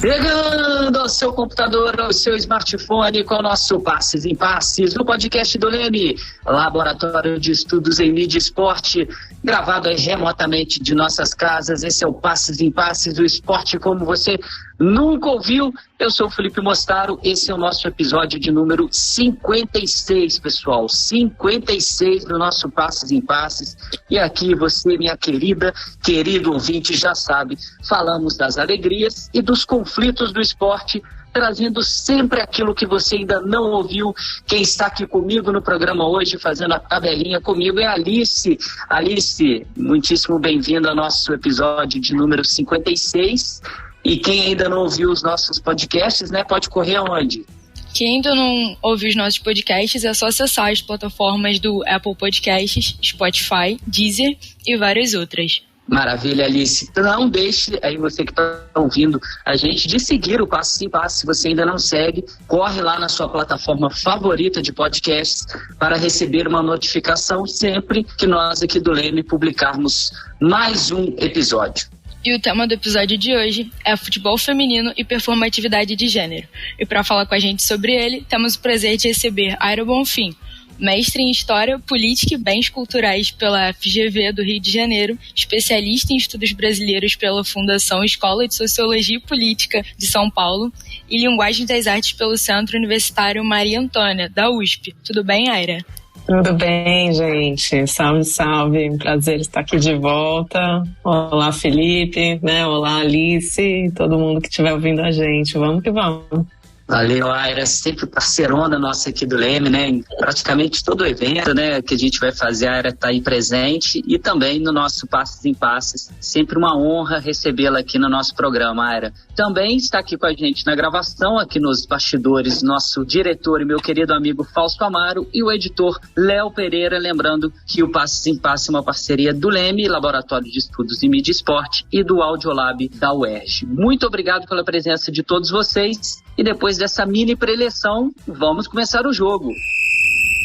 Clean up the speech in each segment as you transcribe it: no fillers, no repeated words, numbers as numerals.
Chegando ao seu computador, ao seu smartphone com o nosso Passes em Passes, no podcast do Leme, Laboratório de Estudos em Mídia e Esporte, gravado aí remotamente de nossas casas. Esse é o Passes em Passes, do esporte como você nunca ouviu. Eu sou o Felipe Mostaro, esse é o nosso episódio de número 56, pessoal, 56 do nosso Passes em Passes. E aqui você, minha querido ouvinte, já sabe, falamos das alegrias e dos conflitos do esporte, trazendo sempre aquilo que você ainda não ouviu. Quem está aqui comigo no programa hoje, fazendo a tabelinha comigo, é a Alice. Alice, muitíssimo bem-vinda ao nosso episódio de número 56. E quem ainda não ouviu os nossos podcasts, né, pode correr aonde? Quem ainda não ouviu os nossos podcasts é só acessar as plataformas do Apple Podcasts, Spotify, Deezer e várias outras. Maravilha, Alice. Não deixe aí você que está ouvindo a gente de seguir o Passes em Passes. Se você ainda não segue, corre lá na sua plataforma favorita de podcasts para receber uma notificação sempre que nós aqui do Leme publicarmos mais um episódio. E o tema do episódio de hoje é futebol feminino e performatividade de gênero. E para falar com a gente sobre ele, temos o prazer de receber Aira Bonfim, mestre em História, Política e Bens Culturais pela FGV do Rio de Janeiro, especialista em estudos brasileiros pela Fundação Escola de Sociologia e Política de São Paulo e Linguagem das Artes pelo Centro Universitário Maria Antônia, da USP. Tudo bem, Aira? Tudo bem, gente. Salve, salve. Um prazer estar aqui de volta. Olá, Felipe, né? Olá, Alice, todo mundo que estiver ouvindo a gente. Vamos que vamos. Valeu, Aira, sempre parceirona nossa aqui do Leme, né? Em praticamente todo o evento, né, que a gente vai fazer, a Aira está aí presente, e também no nosso Passes em Passes. Sempre uma honra recebê-la aqui no nosso programa, Aira. Também está aqui com a gente na gravação, aqui nos bastidores, nosso diretor e meu querido amigo Fausto Amaro e o editor Léo Pereira, lembrando que o Passes em Passes é uma parceria do Leme, Laboratório de Estudos em Mídia e Esporte, e do Audiolab da UERJ. Muito obrigado pela presença de todos vocês. E depois dessa mini preleção, vamos começar o jogo.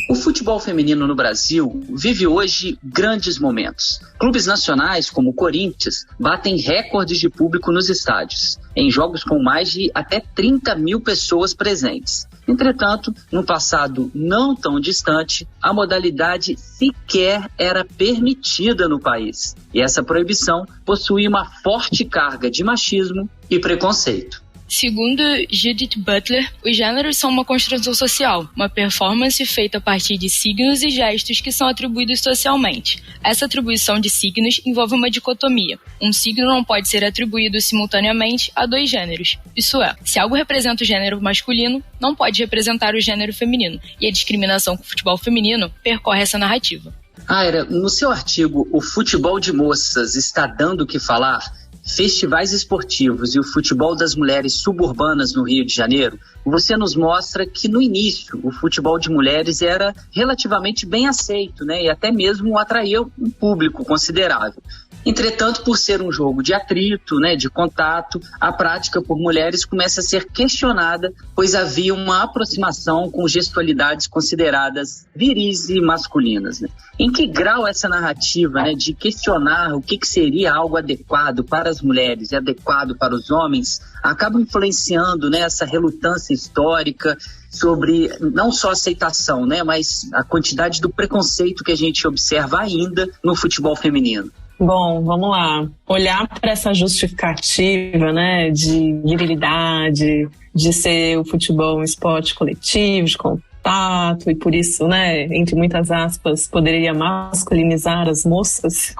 O futebol feminino no Brasil vive hoje grandes momentos. Clubes nacionais, como o Corinthians, batem recordes de público nos estádios, em jogos com mais de até 30 mil pessoas presentes. Entretanto, no passado não tão distante, a modalidade sequer era permitida no país. E essa proibição possuía uma forte carga de machismo e preconceito. Segundo Judith Butler, os gêneros são uma construção social, uma performance feita a partir de signos e gestos que são atribuídos socialmente. Essa atribuição de signos envolve uma dicotomia. Um signo não pode ser atribuído simultaneamente a dois gêneros. Isso é, se algo representa o gênero masculino, não pode representar o gênero feminino. E a discriminação com o futebol feminino percorre essa narrativa. Aira, no seu artigo O Futebol de Moças está dando o que falar? Festivais esportivos e o futebol das mulheres suburbanas no Rio de Janeiro, você nos mostra que no início o futebol de mulheres era relativamente bem aceito, né, e até mesmo atraía um público considerável. Entretanto, por ser um jogo de atrito, né, de contato, a prática por mulheres começa a ser questionada, pois havia uma aproximação com gestualidades consideradas viris e masculinas, né? Em que grau essa narrativa, né, de questionar o que seria algo adequado para as mulheres e adequado para os homens acaba influenciando, né, essa relutância histórica sobre não só a aceitação, né, mas a quantidade do preconceito que a gente observa ainda no futebol feminino? Bom, vamos lá. Olhar para essa justificativa, né, de virilidade, de ser o futebol um esporte coletivo, de contato, e por isso, né, entre muitas aspas, poderia masculinizar as moças.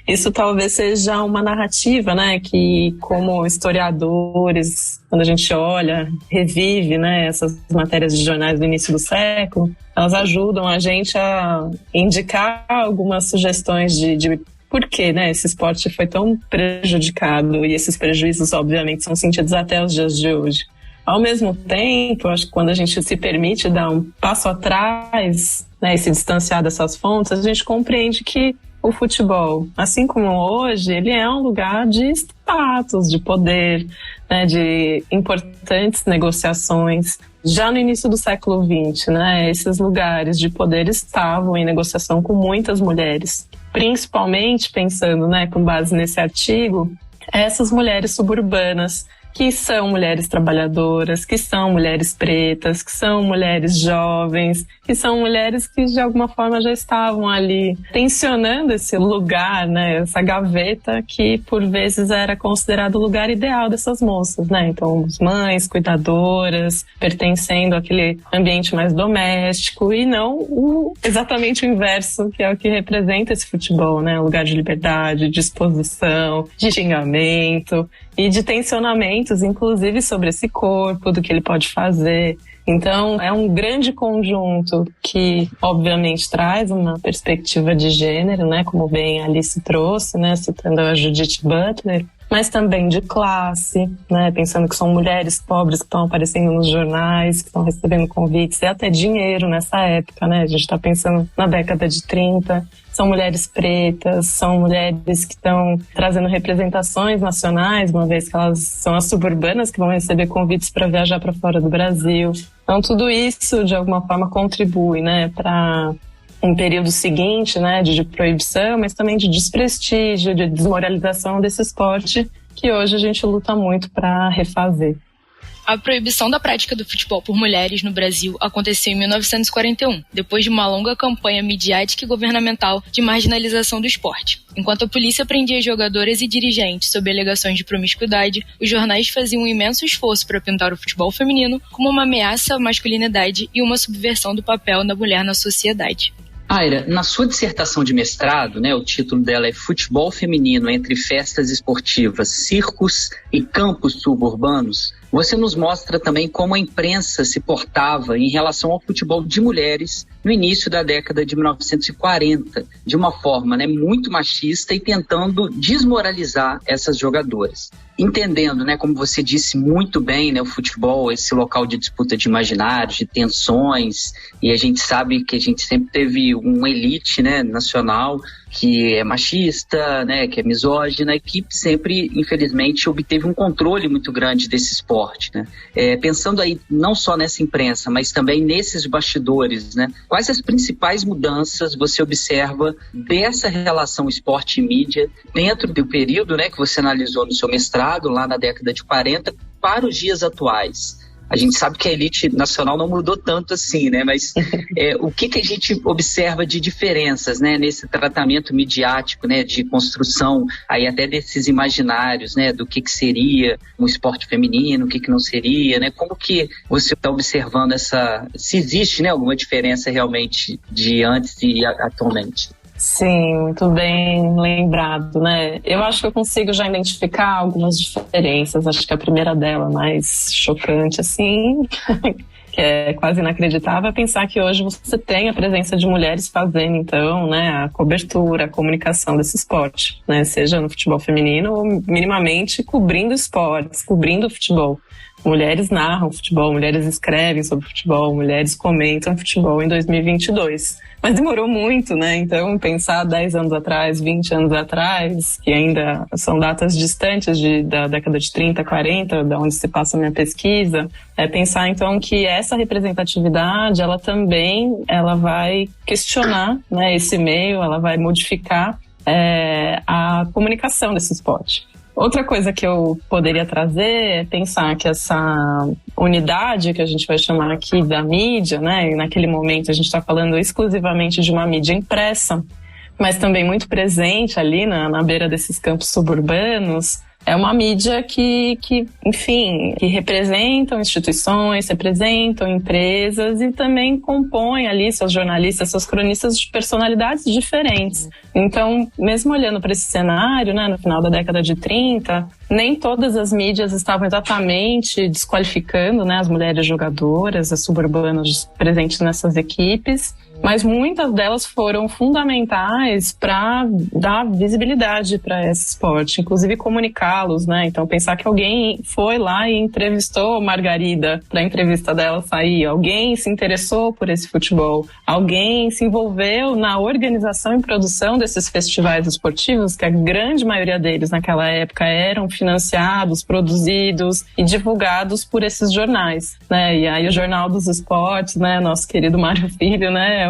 Isso talvez seja uma narrativa, né, que como historiadores, quando a gente olha, revive, né, essas matérias de jornais do início do século, elas ajudam a gente a indicar algumas sugestões de por que, né, esse esporte foi tão prejudicado, e esses prejuízos, obviamente, são sentidos até os dias de hoje. Ao mesmo tempo, acho que quando a gente se permite dar um passo atrás, né, e se distanciar dessas fontes, a gente compreende que o futebol, assim como hoje, ele é um lugar de status, de poder, né, de importantes negociações. Já no início do século XX, né, esses lugares de poder estavam em negociação com muitas mulheres. Principalmente pensando, né, com base nesse artigo, essas mulheres suburbanas que são mulheres trabalhadoras, que são mulheres pretas, que são mulheres jovens, que são mulheres que de alguma forma já estavam ali tensionando esse lugar, né, essa gaveta que por vezes era considerado o lugar ideal dessas moças, né? Então, mães, cuidadoras, pertencendo àquele ambiente mais doméstico e não exatamente o inverso, que é o que representa esse futebol, né? Um lugar de liberdade, de exposição, de xingamento e de tensionamentos, inclusive sobre esse corpo, do que ele pode fazer. Então, é um grande conjunto que, obviamente, traz uma perspectiva de gênero, né? Como bem a Alice trouxe, né? Citando a Judith Butler, mas também de classe, né? Pensando que são mulheres pobres que estão aparecendo nos jornais, que estão recebendo convites e até dinheiro nessa época, né? A gente está pensando na década de 30. São mulheres pretas, são mulheres que estão trazendo representações nacionais, uma vez que elas são as suburbanas que vão receber convites para viajar para fora do Brasil. Então, tudo isso, de alguma forma, contribui, né, para um período seguinte, né, de proibição, mas também de desprestígio, de desmoralização desse esporte que hoje a gente luta muito para refazer. A proibição da prática do futebol por mulheres no Brasil aconteceu em 1941, depois de uma longa campanha midiática e governamental de marginalização do esporte. Enquanto a polícia prendia jogadoras e dirigentes sob alegações de promiscuidade, os jornais faziam um imenso esforço para pintar o futebol feminino como uma ameaça à masculinidade e uma subversão do papel da mulher na sociedade. Aira, na sua dissertação de mestrado, né, o título dela é Futebol Feminino entre Festas Esportivas, Circos e Campos Suburbanos, você nos mostra também como a imprensa se portava em relação ao futebol de mulheres no início da década de 1940, de uma forma, né, muito machista e tentando desmoralizar essas jogadoras. Entendendo, né, como você disse muito bem, né, o futebol, esse local de disputa de imaginários, de tensões, e a gente sabe que a gente sempre teve uma elite, né, nacional que é machista, né, que é misógina e que sempre, infelizmente, obteve um controle muito grande desse esporte, né? Pensando aí não só nessa imprensa, mas também nesses bastidores, né? Quais as principais mudanças você observa dessa relação esporte e mídia dentro do período, né, que você analisou no seu mestrado, lá na década de 40, para os dias atuais? A gente sabe que a elite nacional não mudou tanto assim, né? Mas o que a gente observa de diferenças, né, nesse tratamento midiático, né, de construção aí até desses imaginários, né, do que seria um esporte feminino, o que não seria, né? Como que você está observando se existe, né, alguma diferença realmente de antes e atualmente? Sim, muito bem lembrado, né? Eu acho que eu consigo já identificar algumas diferenças. Acho que a primeira dela, mais chocante, assim, que é quase inacreditável, é pensar que hoje você tem a presença de mulheres fazendo, então, né, a cobertura, a comunicação desse esporte, né? Seja no futebol feminino ou minimamente cobrindo esportes, cobrindo o futebol. Mulheres narram futebol, mulheres escrevem sobre futebol, mulheres comentam futebol em 2022. Mas demorou muito, né? Então, pensar 10 anos atrás, 20 anos atrás, que ainda são datas distantes da década de 30, 40, da onde se passa a minha pesquisa, é pensar, então, que essa representatividade, ela também vai questionar, né, esse meio, ela vai modificar a comunicação desse esporte. Outra coisa que eu poderia trazer é pensar que essa unidade que a gente vai chamar aqui da mídia, né? E naquele momento a gente está falando exclusivamente de uma mídia impressa, mas também muito presente ali na beira desses campos suburbanos. É uma mídia que representam instituições, representam empresas e também compõem ali seus jornalistas, seus cronistas de personalidades diferentes. Então, mesmo olhando para esse cenário, né, no final da década de 30, nem todas as mídias estavam exatamente desqualificando, né, as mulheres jogadoras, as suburbanas presentes nessas equipes, mas muitas delas foram fundamentais para dar visibilidade para esse esporte, inclusive comunicá-los, né? Então, pensar que alguém foi lá e entrevistou Margarida para a entrevista dela sair, alguém se interessou por esse futebol, alguém se envolveu na organização e produção desses festivais esportivos, que a grande maioria deles naquela época eram financiados, produzidos e divulgados por esses jornais, né? E aí o Jornal dos Esportes, né, nosso querido Mário Filho, né,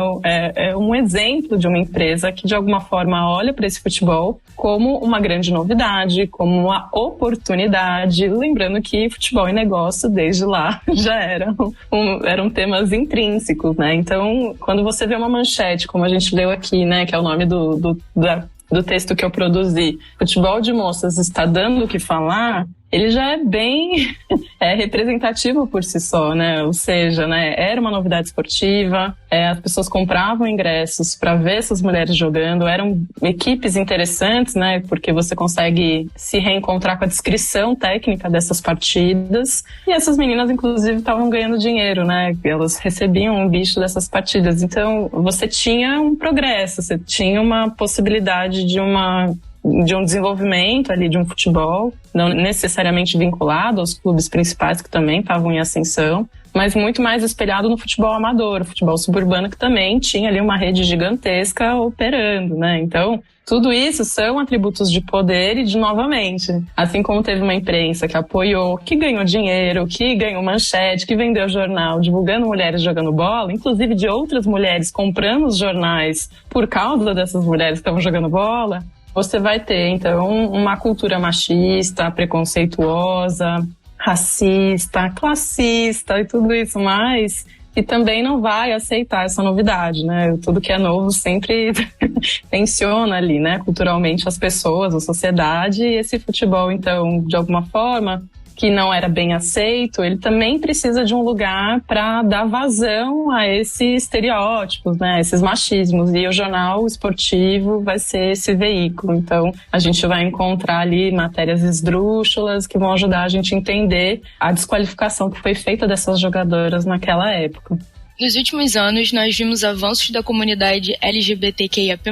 é um exemplo de uma empresa que de alguma forma olha para esse futebol como uma grande novidade, como uma oportunidade, lembrando que futebol e negócio desde lá já eram temas intrínsecos, né? Então, quando você vê uma manchete, como a gente leu aqui, né, que é o nome do texto que eu produzi, futebol de moças está dando o que falar, ele já é bem representativo por si só, né? Ou seja, né, era uma novidade esportiva, as pessoas compravam ingressos para ver essas mulheres jogando, eram equipes interessantes, né? Porque você consegue se reencontrar com a descrição técnica dessas partidas. E essas meninas, inclusive, estavam ganhando dinheiro, né? Elas recebiam um bicho dessas partidas. Então, você tinha um progresso, você tinha uma possibilidade de um desenvolvimento ali de um futebol, não necessariamente vinculado aos clubes principais que também estavam em ascensão, mas muito mais espelhado no futebol amador, o futebol suburbano, que também tinha ali uma rede gigantesca operando, né? Então, tudo isso são atributos de poder e de, novamente, assim como teve uma imprensa que apoiou, que ganhou dinheiro, que ganhou manchete, que vendeu jornal, divulgando mulheres jogando bola, inclusive de outras mulheres comprando os jornais por causa dessas mulheres que estavam jogando bola, você vai ter, então, uma cultura machista, preconceituosa, racista, classista e tudo isso mais, e também não vai aceitar essa novidade, né? Tudo que é novo sempre tensiona ali, né? Culturalmente as pessoas, a sociedade, e esse futebol, então, de alguma forma, que não era bem aceito, ele também precisa de um lugar para dar vazão a esses estereótipos, né, esses machismos, e o jornal esportivo vai ser esse veículo. Então, a gente vai encontrar ali matérias esdrúxulas que vão ajudar a gente a entender a desqualificação que foi feita dessas jogadoras naquela época. Nos últimos anos, nós vimos avanços da comunidade LGBTQIAP+,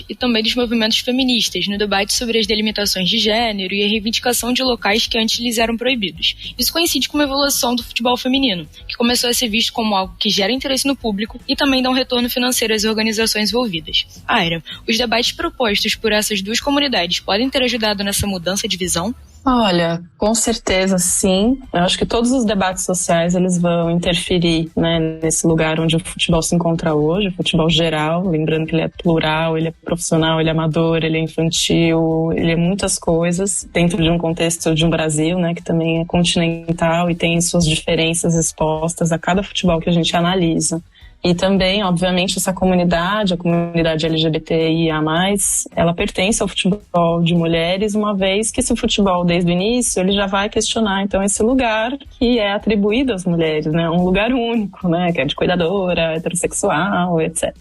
e também dos movimentos feministas no debate sobre as delimitações de gênero e a reivindicação de locais que antes lhes eram proibidos. Isso coincide com uma evolução do futebol feminino, que começou a ser visto como algo que gera interesse no público e também dá um retorno financeiro às organizações envolvidas. Aira, os debates propostos por essas duas comunidades podem ter ajudado nessa mudança de visão? Olha, com certeza sim. Eu acho que todos os debates sociais eles vão interferir, né, nesse lugar onde o futebol se encontra hoje, o futebol geral, lembrando que ele é plural, ele é profissional, ele é amador, ele é infantil, ele é muitas coisas dentro de um contexto de um Brasil, né, que também é continental e tem suas diferenças expostas a cada futebol que a gente analisa. E também, obviamente, essa comunidade, a comunidade LGBTIA+, ela pertence ao futebol de mulheres, uma vez que esse futebol, desde o início, ele já vai questionar, então, esse lugar que é atribuído às mulheres, né? Um lugar único, né? Que é de cuidadora, heterossexual, etc.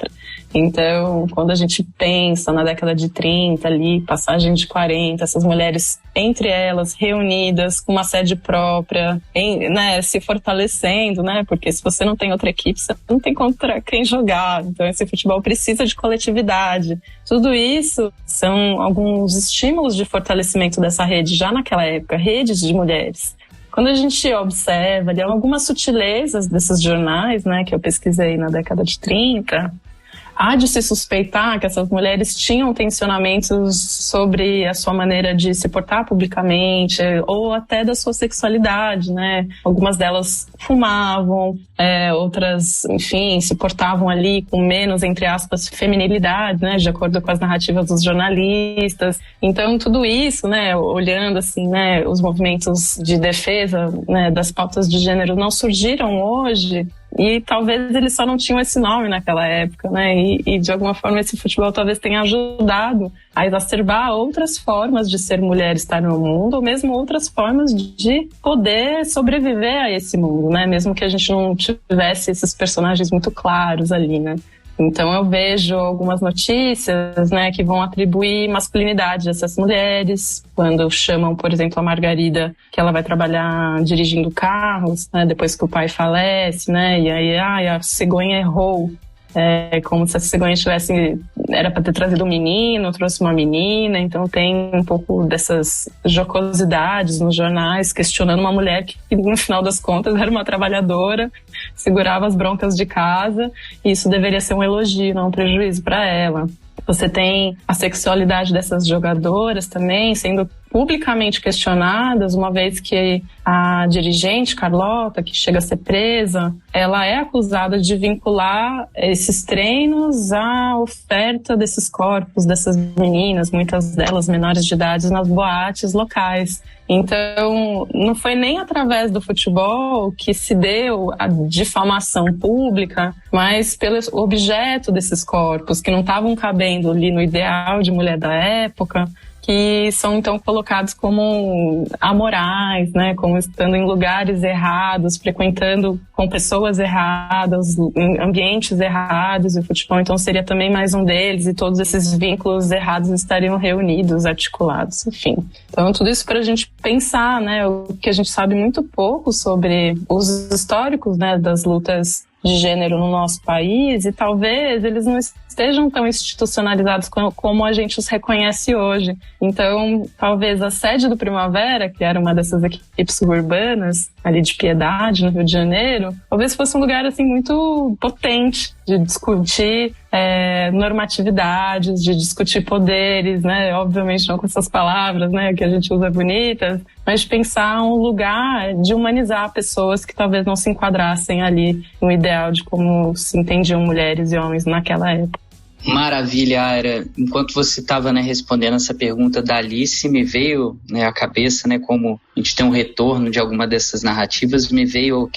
Então, quando a gente pensa na década de 30 ali, passagem de 40, essas mulheres, entre elas, reunidas, com uma sede própria, né? Se fortalecendo, né? Porque se você não tem outra equipe, você não tem contra quem jogar. Então esse futebol precisa de coletividade. Tudo isso são alguns estímulos de fortalecimento dessa rede já naquela época, redes de mulheres. Quando a gente observa ali algumas sutilezas desses jornais, né, que eu pesquisei na década de 30, há de se suspeitar que essas mulheres tinham tensionamentos sobre a sua maneira de se portar publicamente ou até da sua sexualidade, né? Algumas delas fumavam, outras, enfim, se portavam ali com menos, entre aspas, feminilidade, né? De acordo com as narrativas dos jornalistas. Então, tudo isso, né? Olhando, assim, né? Os movimentos de defesa, né? Das pautas de gênero não surgiram hoje. E talvez eles só não tinham esse nome naquela época, né? E de alguma forma esse futebol talvez tenha ajudado a exacerbar outras formas de ser mulher, estar no mundo, ou mesmo outras formas de poder sobreviver a esse mundo, né? Mesmo que a gente não tivesse esses personagens muito claros ali, né? Então eu vejo algumas notícias, né, que vão atribuir masculinidade a essas mulheres, quando chamam, por exemplo, a Margarida, que ela vai trabalhar dirigindo carros, né, depois que o pai falece, né, e aí a cegonha errou. Como se a cegonha era para ter trazido um menino, trouxe uma menina. Então tem um pouco dessas jocosidades nos jornais, questionando uma mulher que no final das contas era uma trabalhadora, segurava as broncas de casa, e isso deveria ser um elogio, não um prejuízo para ela. Você tem a sexualidade dessas jogadoras também sendo publicamente questionadas, uma vez que a dirigente, Carlota, que chega a ser presa, ela é acusada de vincular esses treinos à oferta desses corpos, dessas meninas, muitas delas menores de idade, nas boates locais. Então, não foi nem através do futebol que se deu a difamação pública, mas pelo objeto desses corpos, que não estavam cabendo ali no ideal de mulher da época, que são então colocados como amorais, né, como estando em lugares errados, frequentando com pessoas erradas, em ambientes errados, e o futebol então seria também mais um deles, e todos esses vínculos errados estariam reunidos, articulados, enfim. Então tudo isso para a gente pensar, né, o que a gente sabe muito pouco sobre os históricos, né, das lutas de gênero no nosso país, e talvez eles não estejam tão institucionalizados como a gente os reconhece hoje. Então, talvez a sede do Primavera, que era uma dessas equipes suburbanas, ali de Piedade, no Rio de Janeiro, talvez fosse um lugar assim muito potente de discutir normatividades, de discutir poderes, né? Obviamente não com essas palavras, né, que a gente usa bonitas, mas de pensar um lugar de humanizar pessoas que talvez não se enquadrassem ali no ideal de como se entendiam mulheres e homens naquela época. Maravilha, Aira. Enquanto você estava, né, respondendo essa pergunta da Alice, me veio, né, à cabeça, né, como a gente tem um retorno de alguma dessas narrativas, me veio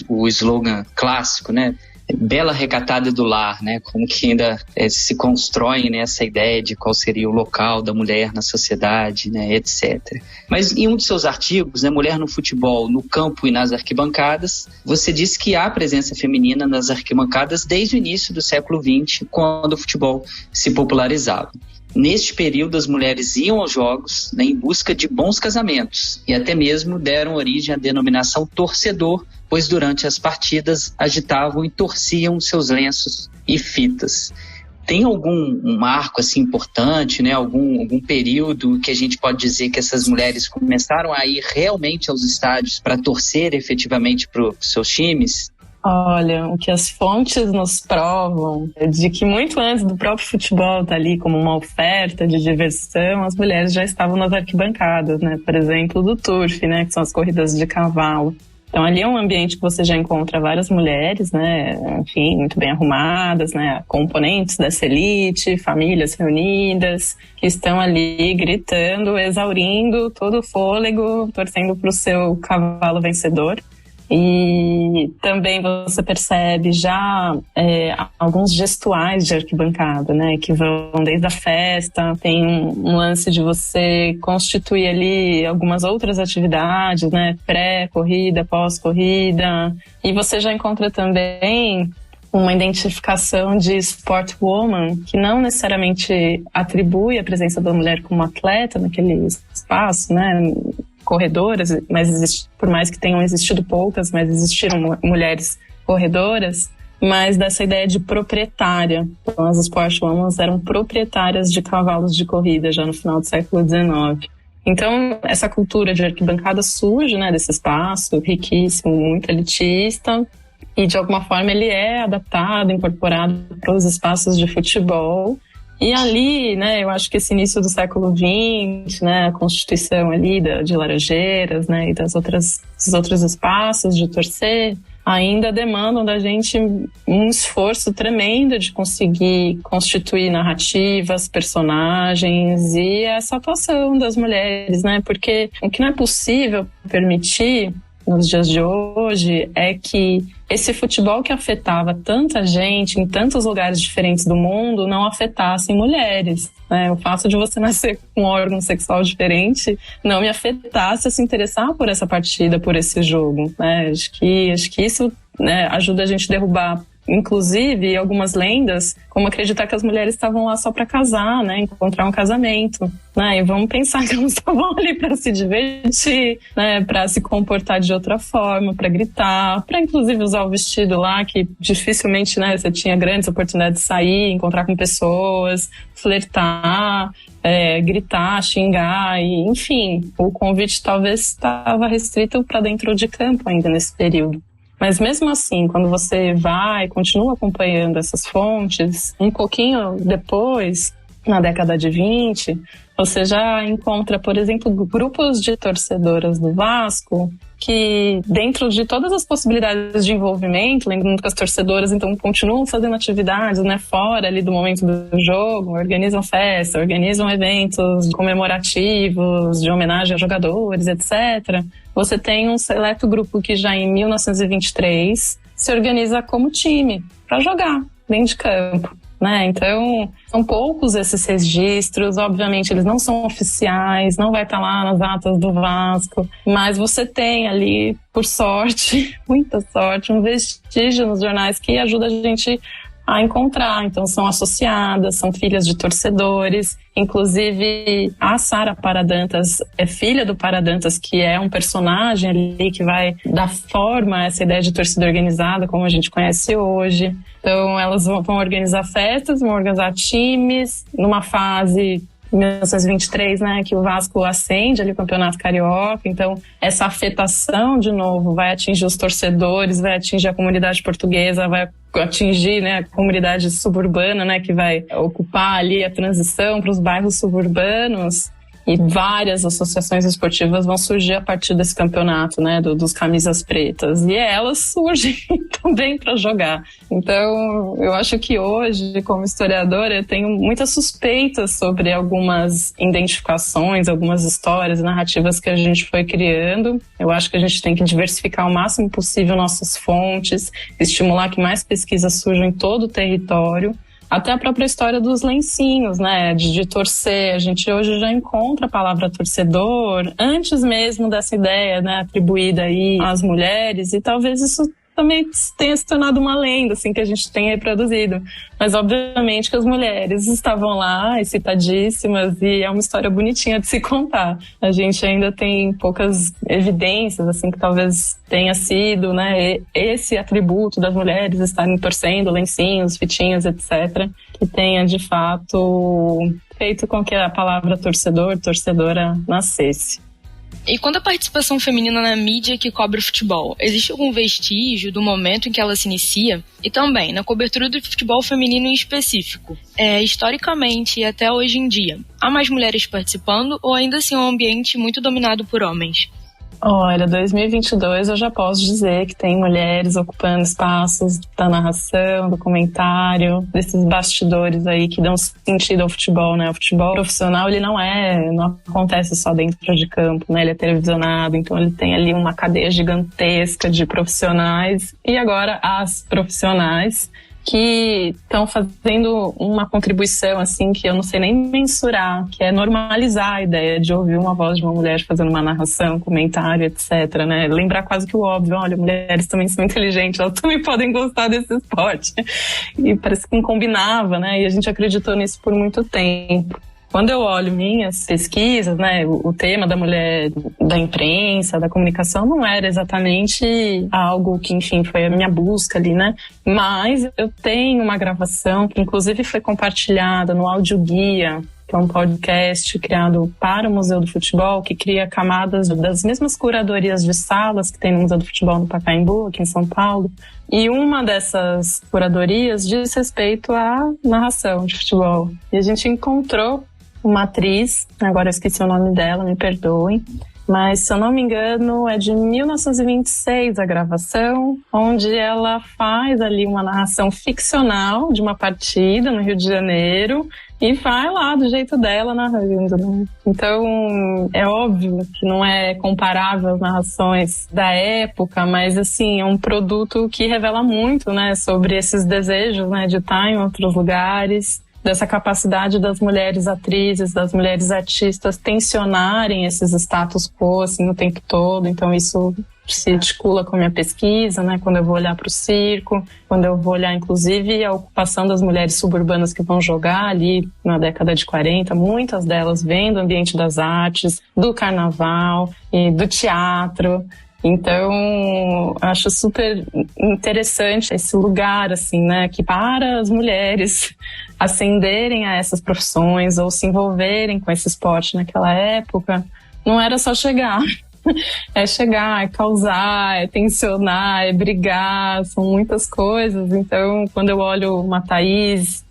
o slogan clássico, né? Bela recatada do lar, né? Como que ainda se constrói, né, essa ideia de qual seria o local da mulher na sociedade, né, etc. Mas em um de seus artigos, né, Mulher no Futebol, no Campo e nas Arquibancadas, você disse que há presença feminina nas arquibancadas desde o início do século XX, quando o futebol se popularizava. Neste período, as mulheres iam aos jogos, né, em busca de bons casamentos, e até mesmo deram origem à denominação torcedor, pois durante as partidas agitavam e torciam seus lenços e fitas. Tem algum marco assim, importante, né, algum período que a gente pode dizer que essas mulheres começaram a ir realmente aos estádios para torcer efetivamente para os seus times? Olha, o que as fontes nos provam é de que muito antes do próprio futebol estar ali como uma oferta de diversão, as mulheres já estavam nas arquibancadas, né? Por exemplo, do turf, né? Que são as corridas de cavalo. Então ali é um ambiente que você já encontra várias mulheres, né? Enfim, muito bem arrumadas, né? Componentes dessa elite, famílias reunidas, que estão ali gritando, exaurindo todo o fôlego, torcendo para o seu cavalo vencedor. E também você percebe já alguns gestuais de arquibancada, né, que vão desde a festa, tem um lance de você constituir ali algumas outras atividades, né, pré-corrida, pós-corrida, e você já encontra também uma identificação de sportwoman, que não necessariamente atribui a presença da mulher como atleta naquele espaço, né, corredoras, mas por mais que tenham existido poucas, mas existiram mulheres corredoras, mas dessa ideia de proprietária. Então, as sportwomen eram proprietárias de cavalos de corrida já no final do século XIX. Então, essa cultura de arquibancada surge, né, desse espaço riquíssimo, muito elitista, e de alguma forma ele é adaptado, incorporado para os espaços de futebol. E ali, né, eu acho que esse início do século XX, né, a constituição ali de Laranjeiras, né, e dos outros espaços de torcer, ainda demandam da gente um esforço tremendo de conseguir constituir narrativas, personagens e essa atuação das mulheres, né, porque o que não é possível permitir nos dias de hoje é que esse futebol que afetava tanta gente em tantos lugares diferentes do mundo não afetasse mulheres, né? O fato de você nascer com um órgão sexual diferente não me afetasse a se interessar por essa partida, por esse jogo, né? Acho que isso, né, ajuda a gente a derrubar, inclusive, algumas lendas, como acreditar que as mulheres estavam lá só para casar, né, encontrar um casamento, né, e vamos pensar que elas estavam ali para se divertir, né, para se comportar de outra forma, para gritar, para inclusive usar o vestido lá, que dificilmente, né, você tinha grandes oportunidades de sair, encontrar com pessoas, flertar, gritar, xingar, e, enfim, o convite talvez estava restrito para dentro de campo ainda nesse período. Mas mesmo assim, quando você vai, continua acompanhando essas fontes, um pouquinho depois, na década de 20, você já encontra, por exemplo, grupos de torcedoras do Vasco que, dentro de todas as possibilidades de envolvimento, lembrando que as torcedoras então continuam fazendo atividades, né, fora ali do momento do jogo, organizam festas, organizam eventos comemorativos, de homenagem a jogadores, etc. Você tem um seleto grupo que já em 1923 se organiza como time para jogar dentro de campo, né? Então, são poucos esses registros, obviamente eles não são oficiais, não vai estar lá nas atas do Vasco, mas você tem ali, por sorte, muita sorte, um vestígio nos jornais que ajuda a gente a encontrar. Então, são associadas, são filhas de torcedores. Inclusive, a Sara Paradantas é filha do Paradantas, que é um personagem ali que vai dar forma a essa ideia de torcida organizada, como a gente conhece hoje. Então, elas vão organizar festas, vão organizar times, numa fase 1923, né, que o Vasco ascende ali o Campeonato Carioca. Então, essa afetação, de novo, vai atingir os torcedores, vai atingir a comunidade portuguesa, vai atingir, né, a comunidade suburbana, né, que vai ocupar ali a transição para os bairros suburbanos. E várias associações esportivas vão surgir a partir desse campeonato, né, dos camisas pretas. E elas surgem também para jogar. Então, eu acho que hoje, como historiadora, eu tenho muitas suspeitas sobre algumas identificações, algumas histórias, narrativas que a gente foi criando. Eu acho que a gente tem que diversificar o máximo possível nossas fontes, estimular que mais pesquisas surjam em todo o território. Até a própria história dos lencinhos, né, de torcer. A gente hoje já encontra a palavra torcedor antes mesmo dessa ideia, né, atribuída aí às mulheres, e talvez isso também tenha se tornado uma lenda, assim, que a gente tenha reproduzido. Mas, obviamente, que as mulheres estavam lá, excitadíssimas, e é uma história bonitinha de se contar. A gente ainda tem poucas evidências, assim, que talvez tenha sido, né, esse atributo das mulheres estarem torcendo lencinhos, fitinhas, etc., que tenha, de fato, feito com que a palavra torcedor, torcedora, nascesse. E quanto à participação feminina na mídia que cobre o futebol, existe algum vestígio do momento em que ela se inicia? E também na cobertura do futebol feminino em específico? Historicamente e até hoje em dia, há mais mulheres participando ou ainda assim é um ambiente muito dominado por homens? Olha, 2022 eu já posso dizer que tem mulheres ocupando espaços da narração, do comentário, desses bastidores aí que dão sentido ao futebol, né? O futebol profissional, ele não acontece só dentro de campo, né? Ele é televisionado, então ele tem ali uma cadeia gigantesca de profissionais e agora as profissionais que estão fazendo uma contribuição, assim, que eu não sei nem mensurar, que é normalizar a ideia de ouvir uma voz de uma mulher fazendo uma narração, comentário, etc., né? Lembrar quase que o óbvio, olha, mulheres também são inteligentes, elas também podem gostar desse esporte. E parece que não combinava, né? E a gente acreditou nisso por muito tempo. Quando eu olho minhas pesquisas, né, o tema da mulher da imprensa, da comunicação, não era exatamente algo que, enfim, foi a minha busca ali, né? Mas eu tenho uma gravação que, inclusive, foi compartilhada no Audioguia, que é um podcast criado para o Museu do Futebol, que cria camadas das mesmas curadorias de salas que tem no Museu do Futebol no Pacaembu, aqui em São Paulo. E uma dessas curadorias diz respeito à narração de futebol. E a gente encontrou uma atriz, agora eu esqueci o nome dela, me perdoem, mas se eu não me engano é de 1926 a gravação, onde ela faz ali uma narração ficcional de uma partida no Rio de Janeiro e vai lá do jeito dela narrando, né? Então é óbvio que não é comparável às narrações da época, mas assim, é um produto que revela muito, né, sobre esses desejos, né, de estar em outros lugares, dessa capacidade das mulheres atrizes, das mulheres artistas tensionarem esses status quo assim, o tempo todo. Então isso se articula com a minha pesquisa, né? Quando eu vou olhar para o circo, quando eu vou olhar inclusive a ocupação das mulheres suburbanas que vão jogar ali na década de 40, muitas delas vêm do ambiente das artes, do carnaval e do teatro. Então, acho super interessante esse lugar, assim, né, que para as mulheres ascenderem a essas profissões ou se envolverem com esse esporte naquela época, não era só chegar. É chegar, é causar, é tensionar, é brigar, são muitas coisas. Então, quando eu olho uma Thaís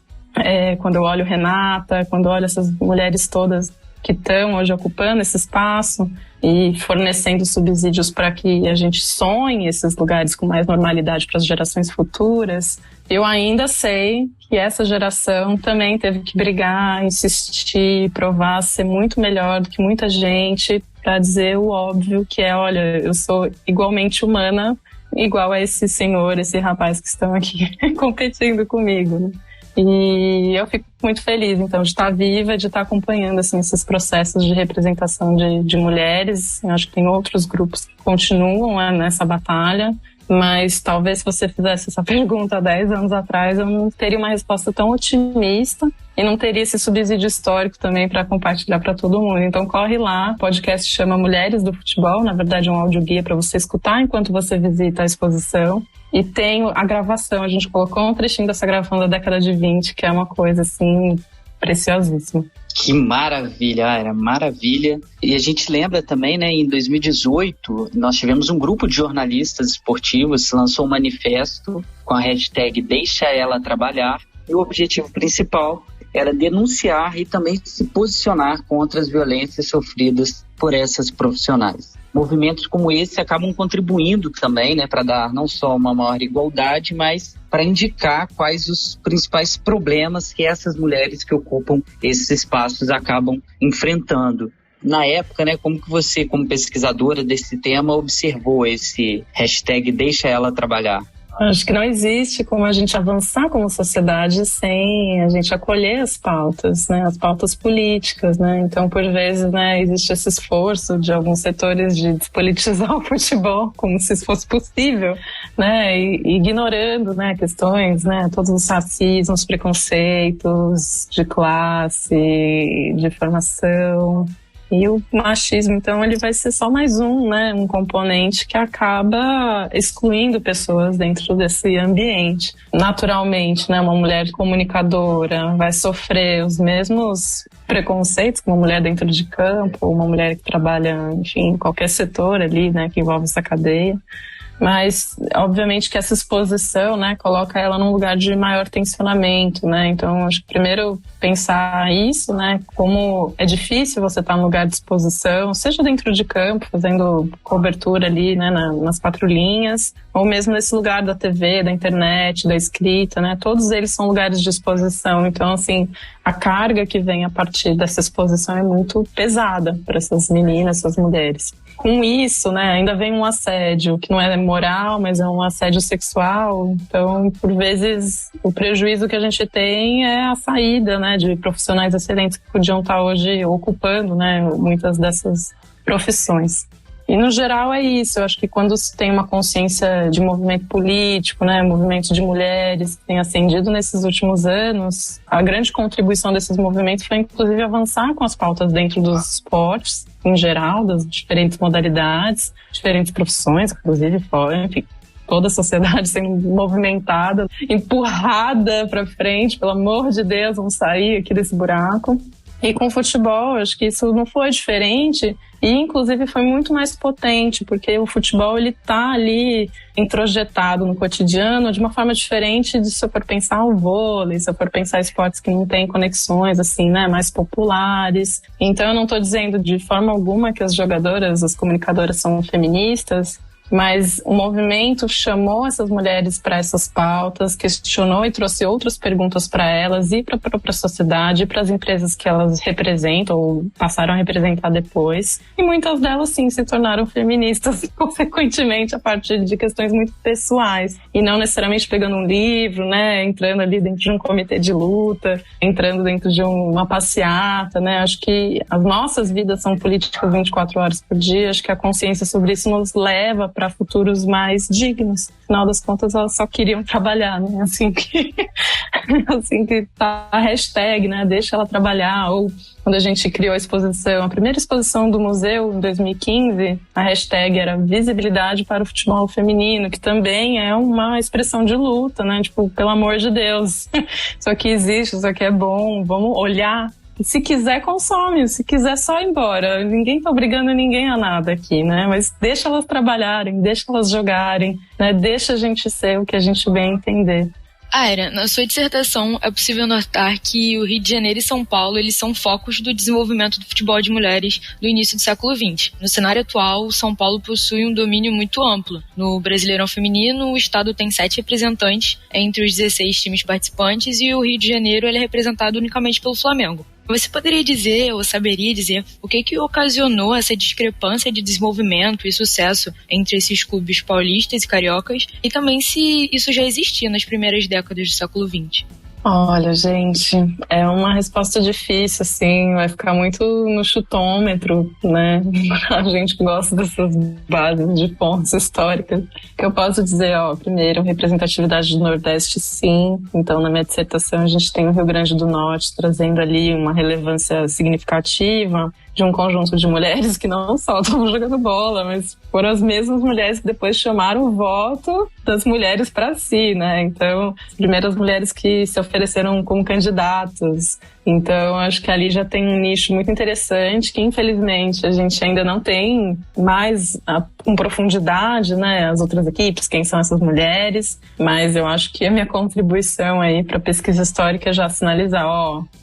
quando eu olho Renata, quando eu olho essas mulheres todas que estão hoje ocupando esse espaço e fornecendo subsídios para que a gente sonhe esses lugares com mais normalidade para as gerações futuras, eu ainda sei que essa geração também teve que brigar, insistir, provar ser muito melhor do que muita gente para dizer o óbvio, que é, olha, eu sou igualmente humana, igual a esse senhor, esse rapaz que estão aqui competindo comigo, né? E eu fico muito feliz, então, de estar viva, de estar acompanhando, assim, esses processos de representação de mulheres. Eu acho que tem outros grupos que continuam nessa batalha, mas talvez se você fizesse essa pergunta há 10 anos atrás, eu não teria uma resposta tão otimista e não teria esse subsídio histórico também para compartilhar para todo mundo. Então corre lá, o podcast chama Mulheres do Futebol, na verdade é um audioguia para você escutar enquanto você visita a exposição. E tem a gravação, a gente colocou um trechinho dessa gravação da década de 20, que é uma coisa assim preciosíssima. Que maravilha, era maravilha. E a gente lembra também, né, em 2018, nós tivemos um grupo de jornalistas esportivos que lançou um manifesto com a hashtag Deixa Ela Trabalhar. E o objetivo principal era denunciar e também se posicionar contra as violências sofridas por essas profissionais. Movimentos como esse acabam contribuindo também, né, para dar não só uma maior igualdade, mas para indicar quais os principais problemas que essas mulheres que ocupam esses espaços acabam enfrentando. Na época, né, como que você, como pesquisadora desse tema, observou esse hashtag Deixa Ela Trabalhar? Acho que não existe como a gente avançar como sociedade sem a gente acolher as pautas, né? As pautas políticas, né? Então, por vezes, né, existe esse esforço de alguns setores de despolitizar o futebol como se isso fosse possível, né? E ignorando, né, questões, né, todos os racismos, preconceitos de classe, de formação. E o machismo, então, ele vai ser só mais um componente que acaba excluindo pessoas dentro desse ambiente. Naturalmente, né, uma mulher comunicadora vai sofrer os mesmos preconceitos que uma mulher dentro de campo, uma mulher que trabalha, enfim, em qualquer setor ali, né, que envolve essa cadeia. Mas, obviamente, que essa exposição, né, coloca ela num lugar de maior tensionamento, né? Então, acho que primeiro pensar isso, né, como é difícil você estar num lugar de exposição, seja dentro de campo, fazendo cobertura ali, né, nas 4 linhas, ou mesmo nesse lugar da TV, da internet, da escrita, né? Todos eles são lugares de exposição. Então, assim, a carga que vem a partir dessa exposição é muito pesada para essas meninas, essas mulheres. Com isso, né, ainda vem um assédio, que não é moral, mas é um assédio sexual. Então, por vezes, o prejuízo que a gente tem é a saída, né, de profissionais excelentes que podiam estar hoje ocupando, né, muitas dessas profissões. E, no geral, é isso. Eu acho que quando se tem uma consciência de movimento político, né, movimento de mulheres que tem ascendido nesses últimos anos, a grande contribuição desses movimentos foi, inclusive, avançar com as pautas dentro dos esportes, em geral, das diferentes modalidades, diferentes profissões, inclusive, enfim, toda a sociedade sendo movimentada, empurrada para frente, pelo amor de Deus, vamos sair aqui desse buraco. E com o futebol, acho que isso não foi diferente e, inclusive, foi muito mais potente, porque o futebol, ele tá ali introjetado no cotidiano de uma forma diferente de se eu for pensar o vôlei, se eu for pensar esportes que não têm conexões, assim, né, mais populares. Então, eu não tô dizendo de forma alguma que as jogadoras, as comunicadoras são feministas, mas o movimento chamou essas mulheres para essas pautas, questionou e trouxe outras perguntas para elas e para a própria sociedade, para as empresas que elas representam ou passaram a representar depois. E muitas delas, sim, se tornaram feministas, consequentemente, a partir de questões muito pessoais. E não necessariamente pegando um livro, né, entrando ali dentro de um comitê de luta, entrando dentro de uma passeata, né. Acho que as nossas vidas são políticas 24 horas por dia. Acho que a consciência sobre isso nos leva para futuros mais dignos. Afinal das contas, elas só queriam trabalhar, né? Assim que tá a hashtag, né? Deixa ela trabalhar. Ou quando a gente criou a exposição, a primeira exposição do museu em 2015, a hashtag era visibilidade para o futebol feminino, que também é uma expressão de luta, né? Tipo, pelo amor de Deus, isso aqui existe, isso aqui é bom, vamos olhar. Se quiser, consome. Se quiser, só ir embora. Ninguém tá obrigando ninguém a nada aqui, né? Mas deixa elas trabalharem, deixa elas jogarem, né? Deixa a gente ser o que a gente bem entender. Aira, na sua dissertação é possível notar que o Rio de Janeiro e São Paulo eles são focos do desenvolvimento do futebol de mulheres do início do século XX. No cenário atual, São Paulo possui um domínio muito amplo. No Brasileirão Feminino, o estado tem 7 representantes entre os 16 times participantes e o Rio de Janeiro ele é representado unicamente pelo Flamengo. Você poderia dizer, ou saberia dizer, o que ocasionou essa discrepância de desenvolvimento e sucesso entre esses clubes paulistas e cariocas, e também se isso já existia nas primeiras décadas do século XX? Olha, gente, é uma resposta difícil, assim, vai ficar muito no chutômetro, né? A gente que gosta dessas bases de fontes históricas. Que eu posso dizer, primeiro, representatividade do Nordeste, sim. Então, na minha dissertação, a gente tem o Rio Grande do Norte trazendo ali uma relevância significativa de um conjunto de mulheres que não só estavam jogando bola, mas foram as mesmas mulheres que depois chamaram o voto das mulheres para si, né? Então, as primeiras mulheres que se ofereceram como candidatas. Então, acho que ali já tem um nicho muito interessante que, infelizmente, a gente ainda não tem mais com profundidade, né? As outras equipes, quem são essas mulheres. Mas eu acho que a minha contribuição aí para a pesquisa histórica é já sinalizar,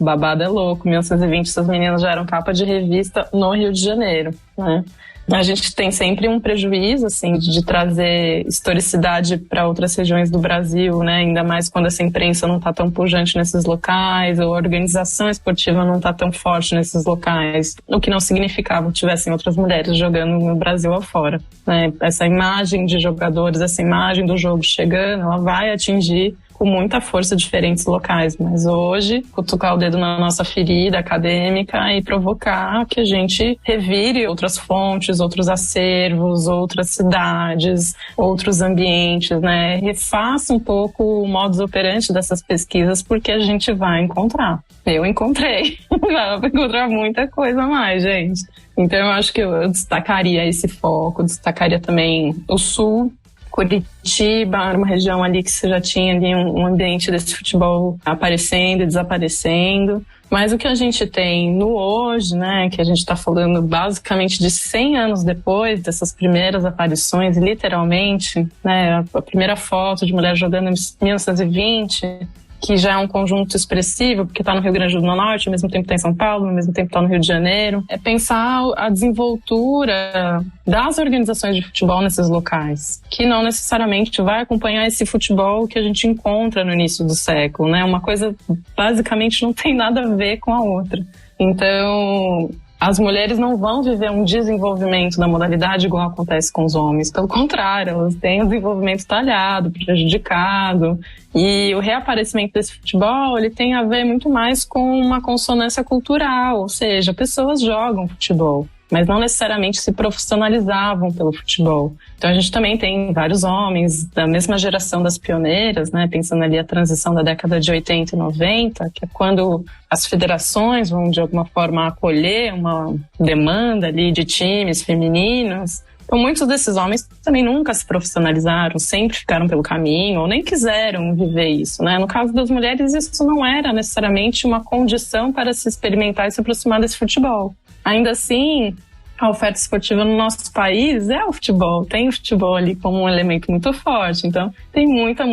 babado é louco, 1920 essas meninas já eram capa de revista no Rio de Janeiro, né? A gente tem sempre um prejuízo, assim, de trazer historicidade para outras regiões do Brasil, né? Ainda mais quando essa imprensa não está tão pujante nesses locais, ou a organização esportiva não está tão forte nesses locais, o que não significava que tivessem outras mulheres jogando no Brasil afora, né? Essa imagem de jogadores, essa imagem do jogo chegando, ela vai atingir com muita força diferentes locais, mas hoje cutucar o dedo na nossa ferida acadêmica e provocar que a gente revire outras fontes, outros acervos, outras cidades, outros ambientes, né? Refaça um pouco o modus operandi dessas pesquisas, porque a gente vai encontrar. Eu encontrei. Vai encontrar muita coisa a mais, gente. Então eu acho que eu destacaria esse foco, destacaria também o Sul, Curitiba, era uma região ali que você já tinha ali um ambiente desse futebol aparecendo e desaparecendo. Mas o que a gente tem no hoje, né, que a gente está falando basicamente de 100 anos depois dessas primeiras aparições, literalmente, né, a primeira foto de mulher jogando em 1920, que já é um conjunto expressivo, porque está no Rio Grande do Norte, ao mesmo tempo está em São Paulo, ao mesmo tempo está no Rio de Janeiro. É pensar a desenvoltura das organizações de futebol nesses locais, que não necessariamente vai acompanhar esse futebol que a gente encontra no início do século, né? Uma coisa basicamente não tem nada a ver com a outra. Então, as mulheres não vão viver um desenvolvimento da modalidade igual acontece com os homens. Pelo contrário, elas têm um desenvolvimento talhado, prejudicado. E o reaparecimento desse futebol, ele tem a ver muito mais com uma consonância cultural. Ou seja, pessoas jogam futebol, mas não necessariamente se profissionalizavam pelo futebol. Então a gente também tem vários homens da mesma geração das pioneiras, né, pensando ali a transição da década de 80 e 90, que é quando as federações vão de alguma forma acolher uma demanda ali de times femininos. Então muitos desses homens também nunca se profissionalizaram, sempre ficaram pelo caminho ou nem quiseram viver isso, né? No caso das mulheres, isso não era necessariamente uma condição para se experimentar e se aproximar desse futebol. Ainda assim, a oferta esportiva no nosso país é o futebol. Tem o futebol ali como um elemento muito forte. Então, tem muita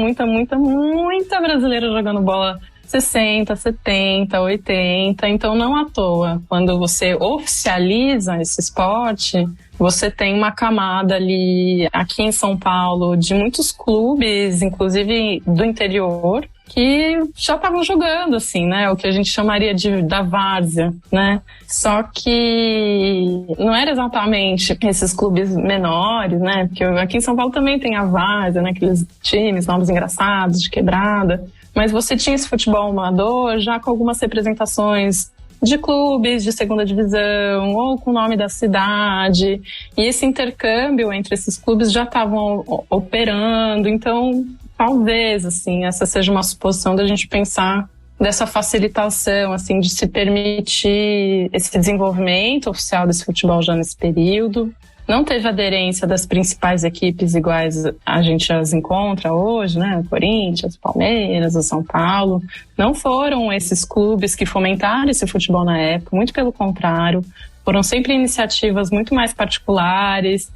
brasileira jogando bola 60, 70, 80. Então, não à toa, quando você oficializa esse esporte, você tem uma camada ali, aqui em São Paulo, de muitos clubes, inclusive do interior, que já estavam jogando, assim, né? O que a gente chamaria da várzea, né? Só que não era exatamente esses clubes menores, né? Porque aqui em São Paulo também tem a várzea, né? Aqueles times novos engraçados, de quebrada. Mas você tinha esse futebol amador já com algumas representações de clubes de segunda divisão ou com o nome da cidade. E esse intercâmbio entre esses clubes já estavam operando. Então, talvez, assim, essa seja uma suposição da gente pensar dessa facilitação, assim, de se permitir esse desenvolvimento oficial desse futebol já nesse período. Não teve aderência das principais equipes iguais a gente as encontra hoje, né? O Corinthians, o Palmeiras, o São Paulo. Não foram esses clubes que fomentaram esse futebol na época, muito pelo contrário. Foram sempre iniciativas muito mais particulares,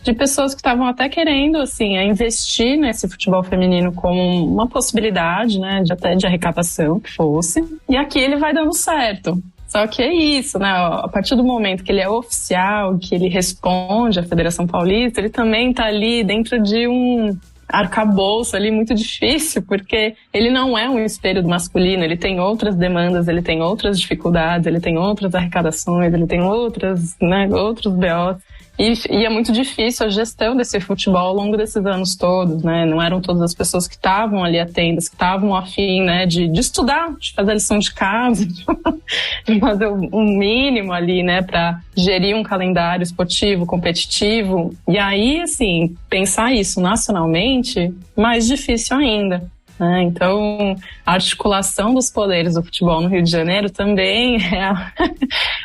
de pessoas que estavam até querendo, assim, investir nesse futebol feminino como uma possibilidade, né, até de arrecadação que fosse. E aqui ele vai dando certo. Só que é isso, né? A partir do momento que ele é oficial, que ele responde à Federação Paulista, ele também está ali dentro de um arcabouço ali muito difícil, porque ele não é um espelho do masculino, ele tem outras demandas, ele tem outras dificuldades, ele tem outras arrecadações, ele tem outros BOs. E é muito difícil a gestão desse futebol ao longo desses anos todos, né? Não eram todas as pessoas que estavam ali atentas, que estavam a fim, né, de estudar, de fazer a lição de casa, de fazer um mínimo ali, né, para gerir um calendário esportivo, competitivo. E aí, assim, pensar isso nacionalmente, mais difícil ainda. Então, a articulação dos poderes do futebol no Rio de Janeiro também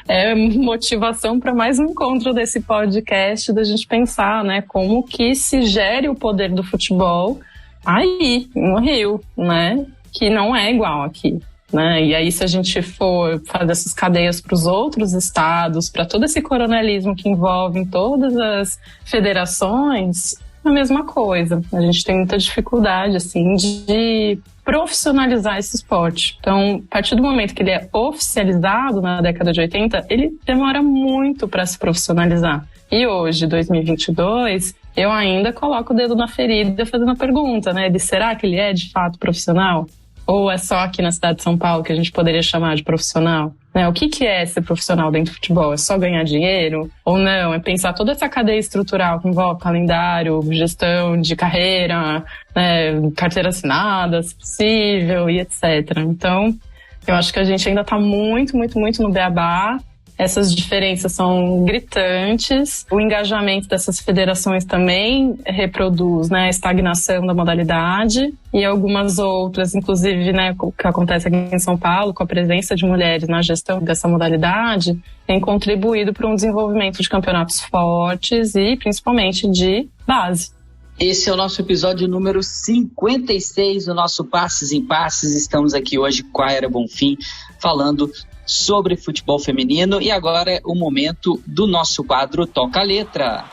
é motivação para mais um encontro desse podcast, da gente pensar, né, como que se gere o poder do futebol aí, no Rio, né, que não é igual aqui. E aí, se a gente for fazer essas cadeias para os outros estados, para todo esse coronelismo que envolve em todas as federações, a mesma coisa. A gente tem muita dificuldade, assim, de profissionalizar esse esporte. Então, a partir do momento que ele é oficializado na década de 80, ele demora muito para se profissionalizar. E hoje, 2022, eu ainda coloco o dedo na ferida fazendo a pergunta, né, de será que ele é de fato profissional? Ou é só aqui na cidade de São Paulo que a gente poderia chamar de profissional? O que é ser profissional dentro do futebol? É só ganhar dinheiro? Ou não? É pensar toda essa cadeia estrutural que envolve calendário, gestão de carreira, né, carteira assinada, se possível, e etc. Então, eu acho que a gente ainda está muito, muito, muito no beabá. Essas diferenças são gritantes. O engajamento dessas federações também reproduz, né, a estagnação da modalidade. E algumas outras, inclusive, né, o que acontece aqui em São Paulo, com a presença de mulheres na gestão dessa modalidade, tem contribuído para um desenvolvimento de campeonatos fortes e principalmente de base. Esse é o nosso episódio número 56 do nosso Passes em Passes. Estamos aqui hoje com a Aira Bonfim falando sobre futebol feminino, e agora é o momento do nosso quadro Toca a Letra.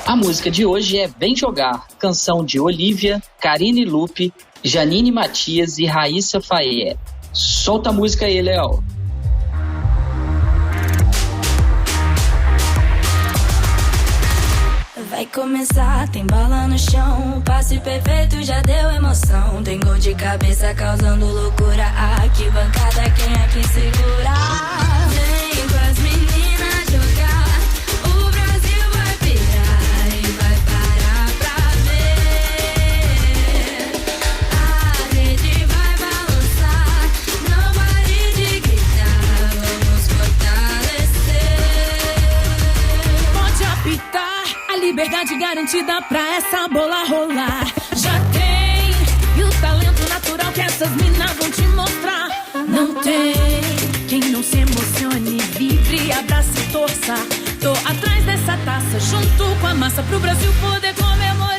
A música de hoje é Vem Jogar, canção de Olivia, Karine Lupe, Janine Matias e Raíssa Faye. Solta a música aí, Léo. Vai começar, tem bola no chão, o passe perfeito já deu emoção. Tem gol de cabeça causando loucura, arquibancada quem é que segura? Vem com as meninas jogar, o Brasil vai pirar e vai parar pra ver. A rede vai balançar, não pare de gritar, vamos fortalecer. Pode apitar, liberdade garantida pra essa bola rolar. Já tem, e o talento natural que essas minas vão te mostrar. Não tem quem não se emocione, vibre, abrace e torça. Tô atrás dessa taça, junto com a massa, pro Brasil poder comemorar.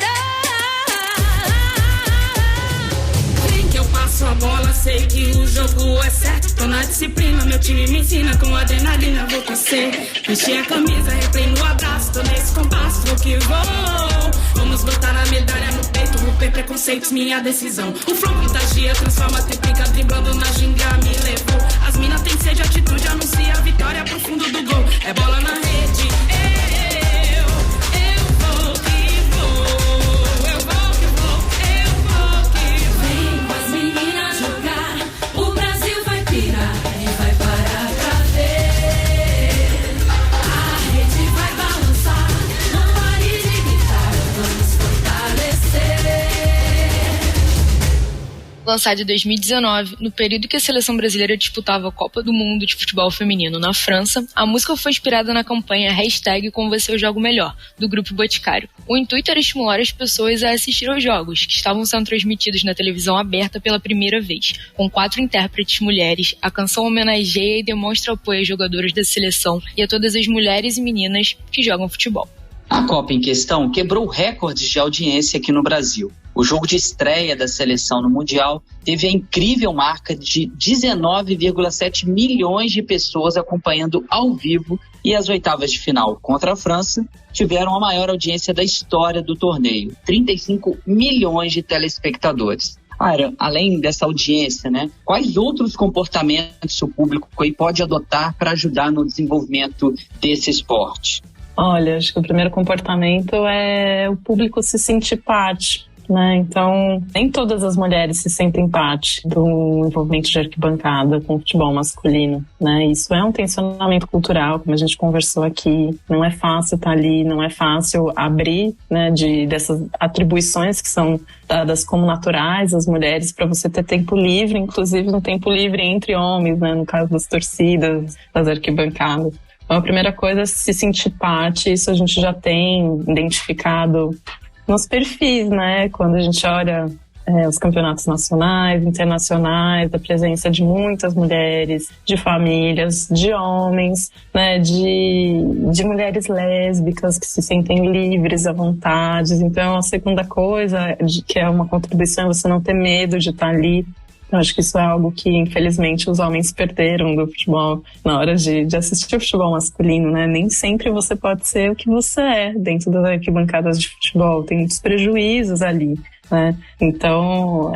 Vem que eu passo a bola, sei que o jogo é certo. Tô na disciplina, meu time me ensina, com adrenalina vou torcer. Vestir a camisa, replay no abraço, tô nesse compasso, vou que vou. Vamos botar a medalha no peito, romper preconceitos, minha decisão. O flow contagia, transforma, triplica, driblando na ginga, me levou. As minas têm sede, atitude, anuncia a vitória pro fundo do gol. É bola na rede, eu vou que vou, eu vou que vou, eu vou que vou. Vem com as meninas jogar, o Brasil vai pirar e vai parar pra ver. A rede vai balançar, não pare de gritar, vamos fortalecer. Lançado em 2019, no período que a seleção brasileira disputava a Copa do Mundo de Futebol Feminino na França, a música foi inspirada na campanha #Com Você Eu Jogo Melhor, do Grupo Boticário. O intuito era estimular as pessoas a assistir aos jogos, que estavam sendo transmitidos na televisão aberta pela primeira vez. Com 4 intérpretes mulheres, a canção homenageia e demonstra apoio aos jogadores da seleção e a todas as mulheres e meninas que jogam futebol. A Copa em questão quebrou recordes de audiência aqui no Brasil. o jogo de estreia da seleção no Mundial teve a incrível marca de 19,7 milhões de pessoas acompanhando ao vivo, e as oitavas de final contra a França tiveram a maior audiência da história do torneio, 35 milhões de telespectadores. Além dessa audiência, né, quais outros comportamentos o público aí pode adotar para ajudar no desenvolvimento desse esporte? Olha, acho que o primeiro comportamento é o público se sentir parte, né? Então, nem todas as mulheres se sentem parte do envolvimento de arquibancada com o futebol masculino, né? Isso é um tensionamento cultural, como a gente conversou aqui. Não é fácil estar ali, não é fácil abrir, né, dessas atribuições que são dadas como naturais às mulheres, para você ter tempo livre, inclusive um tempo livre entre homens, né? No caso das torcidas, das arquibancadas. Então, a primeira coisa é se sentir parte. Isso a gente já tem identificado nos perfis, né? Quando a gente olha os campeonatos nacionais, internacionais, a presença de muitas mulheres, de famílias, de homens, né? De mulheres lésbicas que se sentem livres à vontade. Então, a segunda coisa, que é uma contribuição, é você não ter medo de estar ali. Eu acho que isso é algo que, infelizmente, os homens perderam do futebol na hora de assistir o futebol masculino, né? Nem sempre você pode ser o que você é dentro das arquibancadas de futebol. Tem muitos prejuízos ali, né? Então,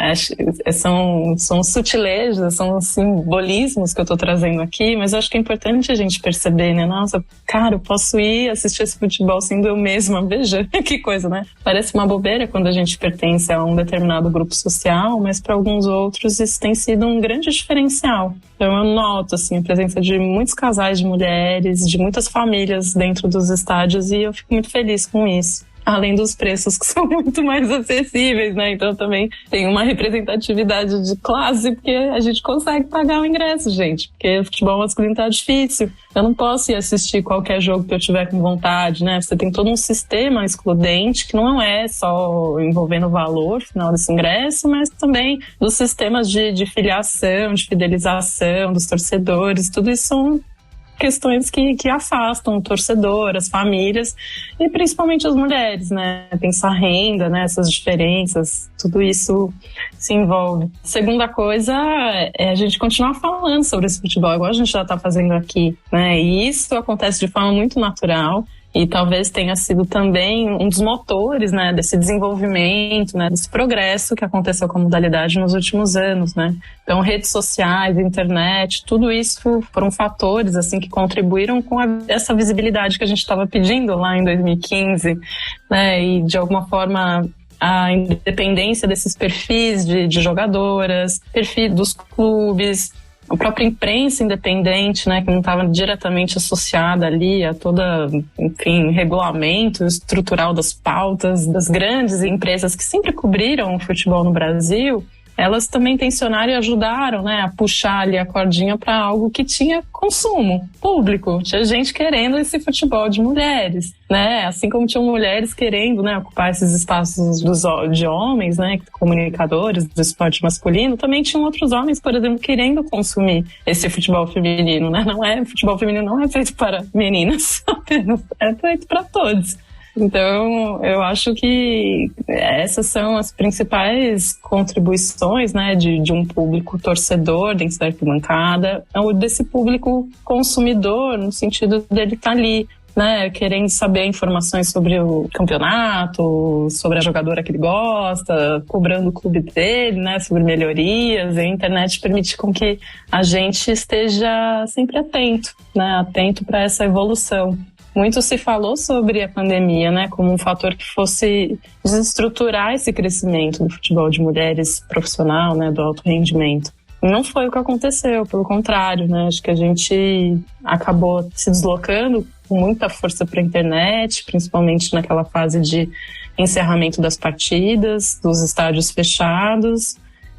são sutilezas, são simbolismos que eu tô trazendo aqui, mas eu acho que é importante a gente perceber, né? Nossa, cara, eu posso ir assistir esse futebol sendo eu mesma. Veja, que coisa, né? Parece uma bobeira quando a gente pertence a um determinado grupo social, mas para alguns outros isso tem sido um grande diferencial. Então eu noto, assim, a presença de muitos casais de mulheres, de muitas famílias dentro dos estádios, e eu fico muito feliz com isso. Além dos preços que são muito mais acessíveis, né? Então também tem uma representatividade de classe, porque a gente consegue pagar o ingresso, gente. Porque o futebol masculino tá difícil. Eu não posso ir assistir qualquer jogo que eu tiver com vontade, né? Você tem todo um sistema excludente que não é só envolvendo o valor final desse ingresso, mas também dos sistemas de filiação, de fidelização dos torcedores. Tudo isso são questões que afastam o torcedor, as famílias e principalmente as mulheres, né? Pensar renda, né? Essas diferenças, tudo isso se envolve. Segunda coisa é a gente continuar falando sobre esse futebol, igual a gente já está fazendo aqui, né? E isso acontece de forma muito natural. E talvez tenha sido também um dos motores, né, desse desenvolvimento, né, desse progresso que aconteceu com a modalidade nos últimos anos, né. Então, redes sociais, internet, tudo isso foram fatores, assim, que contribuíram com essa visibilidade que a gente estava pedindo lá em 2015, né, e de alguma forma a independência desses perfis de jogadoras, perfil dos clubes, a própria imprensa independente, né, que não estava diretamente associada ali a toda, enfim, regulamento estrutural das pautas das grandes empresas que sempre cobriram o futebol no Brasil, elas também tensionaram e ajudaram, né, a puxar ali a cordinha para algo que tinha consumo público. Tinha gente querendo esse futebol de mulheres, né, assim como tinham mulheres querendo, né, ocupar esses espaços de homens, né, comunicadores do esporte masculino, também tinham outros homens, por exemplo, querendo consumir esse futebol feminino, né, futebol feminino não é feito para meninas apenas, é feito para todos. Então, eu acho que essas são as principais contribuições, né, de um público torcedor dentro da arquibancada, ou desse público consumidor, no sentido dele estar ali, né, querendo saber informações sobre o campeonato, sobre a jogadora que ele gosta, cobrando o clube dele, né, sobre melhorias. A internet permite com que a gente esteja sempre atento, né, atento para essa evolução. Muito se falou sobre a pandemia, né, como um fator que fosse desestruturar esse crescimento do futebol de mulheres profissional, né, do alto rendimento. E não foi o que aconteceu, pelo contrário, né, acho que a gente acabou se deslocando com muita força para a internet, principalmente naquela fase de encerramento das partidas, dos estádios fechados,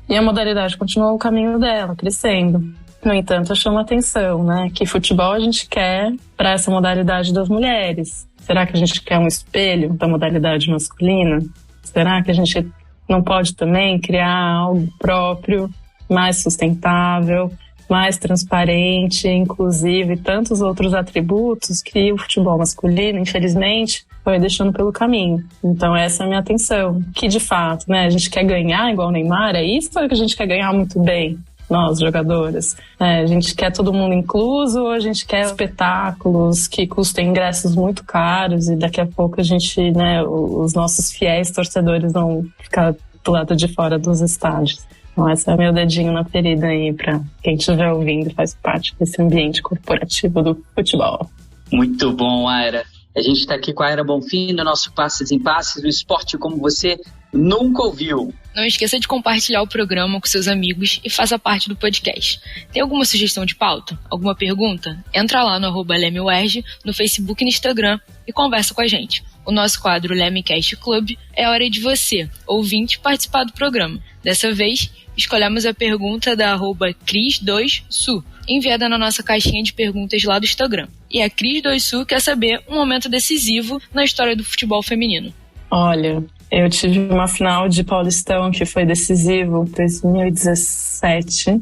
e a modalidade continuou o caminho dela, crescendo. No entanto, chama atenção, né? Que futebol a gente quer para essa modalidade das mulheres. Será que a gente quer um espelho da modalidade masculina? Será que a gente não pode também criar algo próprio, mais sustentável, mais transparente, inclusive tantos outros atributos que o futebol masculino, infelizmente, foi deixando pelo caminho. Então essa é a minha atenção, que de fato, né, a gente quer ganhar igual o Neymar, é isso ou que a gente quer ganhar muito bem? Nós, jogadores, a gente quer todo mundo incluso ou a gente quer espetáculos que custem ingressos muito caros e daqui a pouco a gente, né, os nossos fiéis torcedores vão ficar do lado de fora dos estádios. Então esse é meu dedinho na ferida aí para quem estiver ouvindo e faz parte desse ambiente corporativo do futebol. Muito bom, Aira. A gente está aqui com a Aira Bonfim no nosso Passes em Passes, o esporte como você nunca ouviu. Não esqueça de compartilhar o programa com seus amigos e faça parte do podcast. Tem alguma sugestão de pauta? Alguma pergunta? Entra lá no @LemeWerge, no Facebook e no Instagram e conversa com a gente. O nosso quadro LemeCast Club é a hora de você, ouvinte, participar do programa. Dessa vez, escolhemos a pergunta da @Cris2Su, enviada na nossa caixinha de perguntas lá do Instagram. E a Cris2Su quer saber um momento decisivo na história do futebol feminino. Olha, eu tive uma final de Paulistão que foi decisivo, 2017,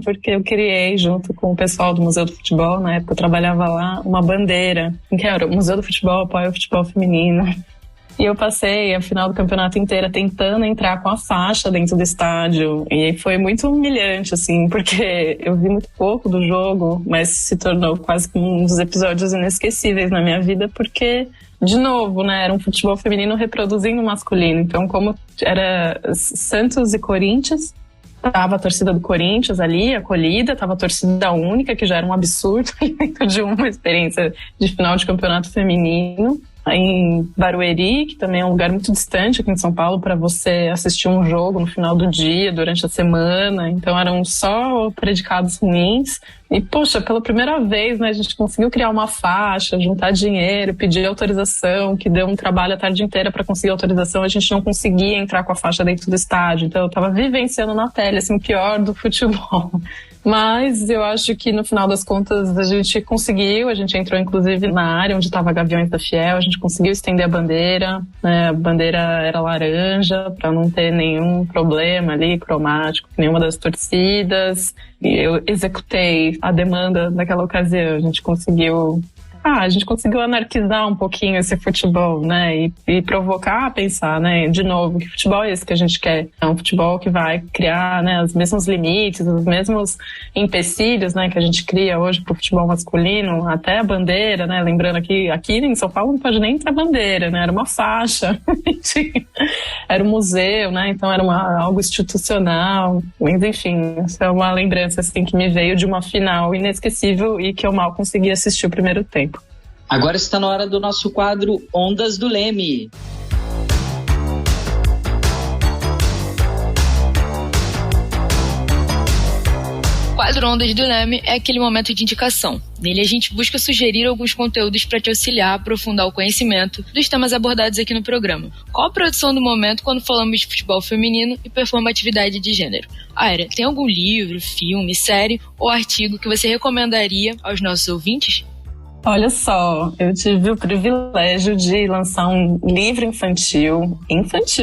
porque eu criei, junto com o pessoal do Museu do Futebol, na época eu trabalhava lá, uma bandeira, que era o Museu do Futebol apoia o futebol feminino. E eu passei a final do campeonato inteira tentando entrar com a faixa dentro do estádio. E foi muito humilhante, assim, porque eu vi muito pouco do jogo, mas se tornou quase um dos episódios inesquecíveis na minha vida, porque, de novo, né, era um futebol feminino reproduzindo o masculino. Então, como era Santos e Corinthians, tava a torcida do Corinthians ali, acolhida, tava a torcida única, que já era um absurdo dentro de uma experiência de final de campeonato feminino. Em Barueri, que também é um lugar muito distante aqui em São Paulo, para você assistir um jogo no final do dia, durante a semana. Então eram só predicados ruins. E, poxa, pela primeira vez, né, a gente conseguiu criar uma faixa, juntar dinheiro, pedir autorização, que deu um trabalho a tarde inteira para conseguir autorização. A gente não conseguia entrar com a faixa dentro do estádio. Então eu tava vivenciando na pele, assim, o pior do futebol. Mas eu acho que no final das contas a gente conseguiu, a gente entrou inclusive na área onde estava Gaviões da Fiel, a gente conseguiu estender a bandeira, né? A bandeira era laranja para não ter nenhum problema ali cromático, nenhuma das torcidas. E eu executei a demanda naquela ocasião, a gente conseguiu anarquizar um pouquinho esse futebol, né? E provocar a pensar, né? De novo, que futebol é esse que a gente quer? É um futebol que vai criar, né, os mesmos limites, os mesmos empecilhos, né, que a gente cria hoje pro futebol masculino, até a bandeira, né? Lembrando aqui em São Paulo não pode nem entrar bandeira, né? Era uma faixa, era um museu, né? Então era algo institucional. Mas enfim, isso é uma lembrança assim que me veio de uma final inesquecível e que eu mal consegui assistir o primeiro tempo. Agora está na hora do nosso quadro Ondas do Leme. O quadro Ondas do Leme é aquele momento de indicação. Nele a gente busca sugerir alguns conteúdos para te auxiliar a aprofundar o conhecimento dos temas abordados aqui no programa. Qual a produção do momento quando falamos de futebol feminino e performatividade de gênero? Aira, tem algum livro, filme, série ou artigo que você recomendaria aos nossos ouvintes? Olha só, eu tive o privilégio de lançar um livro infantil,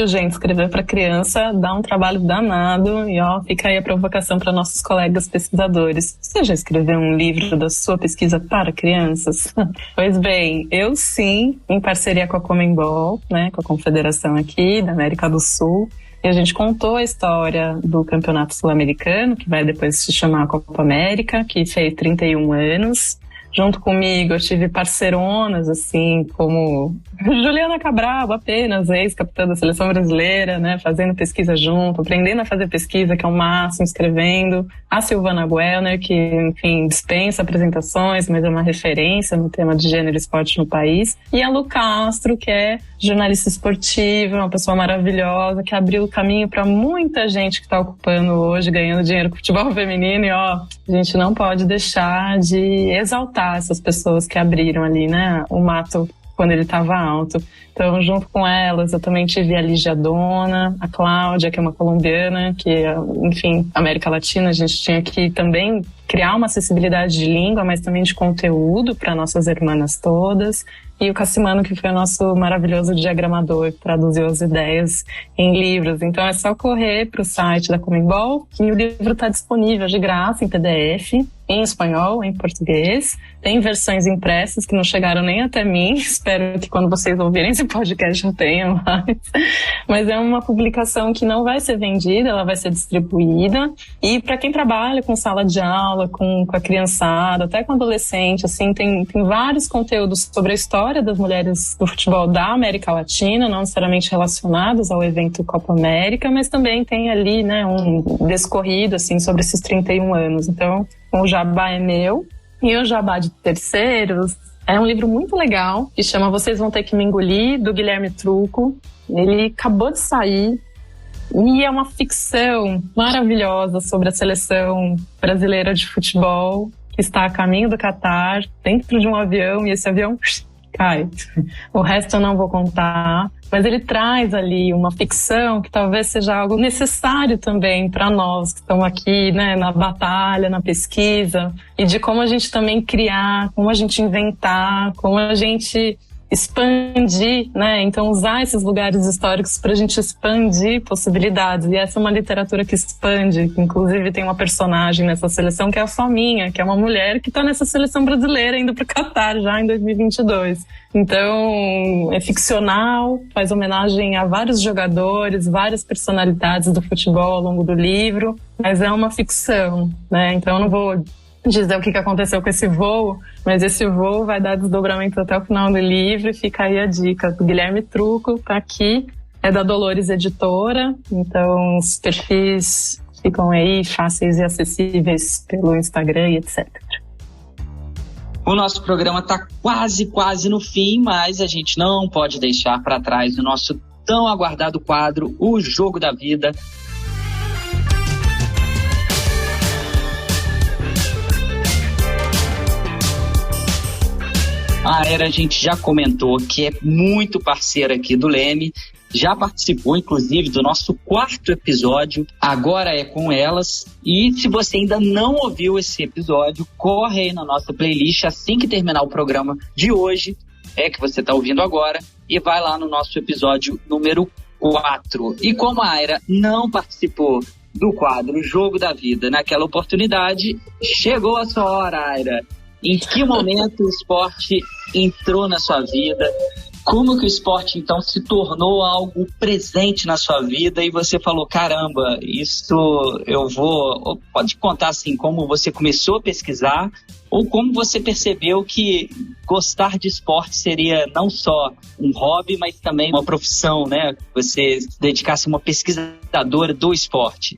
gente, escrever para criança dá um trabalho danado e fica aí a provocação para nossos colegas pesquisadores. Você já escreveu um livro da sua pesquisa para crianças? Pois bem, eu sim, em parceria com a Conmebol, né, com a confederação aqui da América do Sul, e a gente contou a história do Campeonato Sul-Americano, que vai depois se chamar Copa América, que fez 31 anos. Junto comigo eu tive parceironas, assim, como Juliana Cabral, apenas ex-capitã da Seleção Brasileira, né, fazendo pesquisa junto, aprendendo a fazer pesquisa, que é o máximo, escrevendo. A Silvana Guelner, que, enfim, dispensa apresentações, mas é uma referência no tema de gênero e esporte no país. E a Lu Castro, que é jornalista esportiva, uma pessoa maravilhosa, que abriu o caminho para muita gente que está ocupando hoje, ganhando dinheiro com futebol feminino. E, a gente não pode deixar de exaltar essas pessoas que abriram ali, né, o mato quando ele estava alto. Então, junto com elas, eu também tive a Lígia Dona, a Cláudia, que é uma colombiana, que, enfim, América Latina, a gente tinha que também criar uma acessibilidade de língua, mas também de conteúdo para nossas irmãs todas. E o Cassimano, que foi o nosso maravilhoso diagramador, que traduziu as ideias em livros. Então é só correr para o site da Conmebol, que o livro está disponível de graça em PDF, em espanhol, em português. Tem versões impressas que não chegaram nem até mim. Espero que quando vocês ouvirem esse podcast eu tenha mais. Mas é uma publicação que não vai ser vendida, ela vai ser distribuída. E para quem trabalha com sala de aula, com a criançada, até com adolescente, assim, tem vários conteúdos sobre a história das mulheres do futebol da América Latina, não necessariamente relacionados ao evento Copa América, mas também tem ali, né, um descorrido assim, sobre esses 31 anos. Então, o jabá é meu. E o jabá de terceiros é um livro muito legal, que chama Vocês Vão Ter Que Me Engolir, do Guilherme Trucco. Ele acabou de sair e é uma ficção maravilhosa sobre a seleção brasileira de futebol, que está a caminho do Catar, dentro de um avião, e esse avião cai. O resto eu não vou contar, mas ele traz ali uma ficção que talvez seja algo necessário também para nós que estamos aqui, né, na batalha, na pesquisa, e de como a gente também criar, como a gente inventar, como a gente expandir, né? Então usar esses lugares históricos para a gente expandir possibilidades. E essa é uma literatura que expande. Inclusive tem uma personagem nessa seleção que é a Fominha, que é uma mulher que está nessa seleção brasileira indo para o Catar já em 2022. Então é ficcional, faz homenagem a vários jogadores, várias personalidades do futebol ao longo do livro, mas é uma ficção, né? Então eu não vou dizer o que aconteceu com esse voo, mas esse voo vai dar desdobramento até o final do livro, e fica aí a dica do Guilherme Trucco, tá aqui, é da Dolores Editora, então os perfis ficam aí fáceis e acessíveis pelo Instagram e etc. O nosso programa está quase no fim, mas a gente não pode deixar para trás o nosso tão aguardado quadro, O Jogo da Vida. A Aira, a gente já comentou que é muito parceira aqui do Leme, já participou inclusive do nosso 4º episódio, agora é com elas. E se você ainda não ouviu esse episódio, corre aí na nossa playlist assim que terminar o programa de hoje, que você está ouvindo agora, e vai lá no nosso episódio número 4. E como a Aira não participou do quadro Jogo da Vida naquela oportunidade, chegou a sua hora, Aira. Em que momento o esporte entrou na sua vida? Como que o esporte, então, se tornou algo presente na sua vida e você falou, caramba, isso eu vou... Pode contar, assim, como você começou a pesquisar ou como você percebeu que gostar de esporte seria não só um hobby, mas também uma profissão, né? Você se dedicasse a uma pesquisadora do esporte.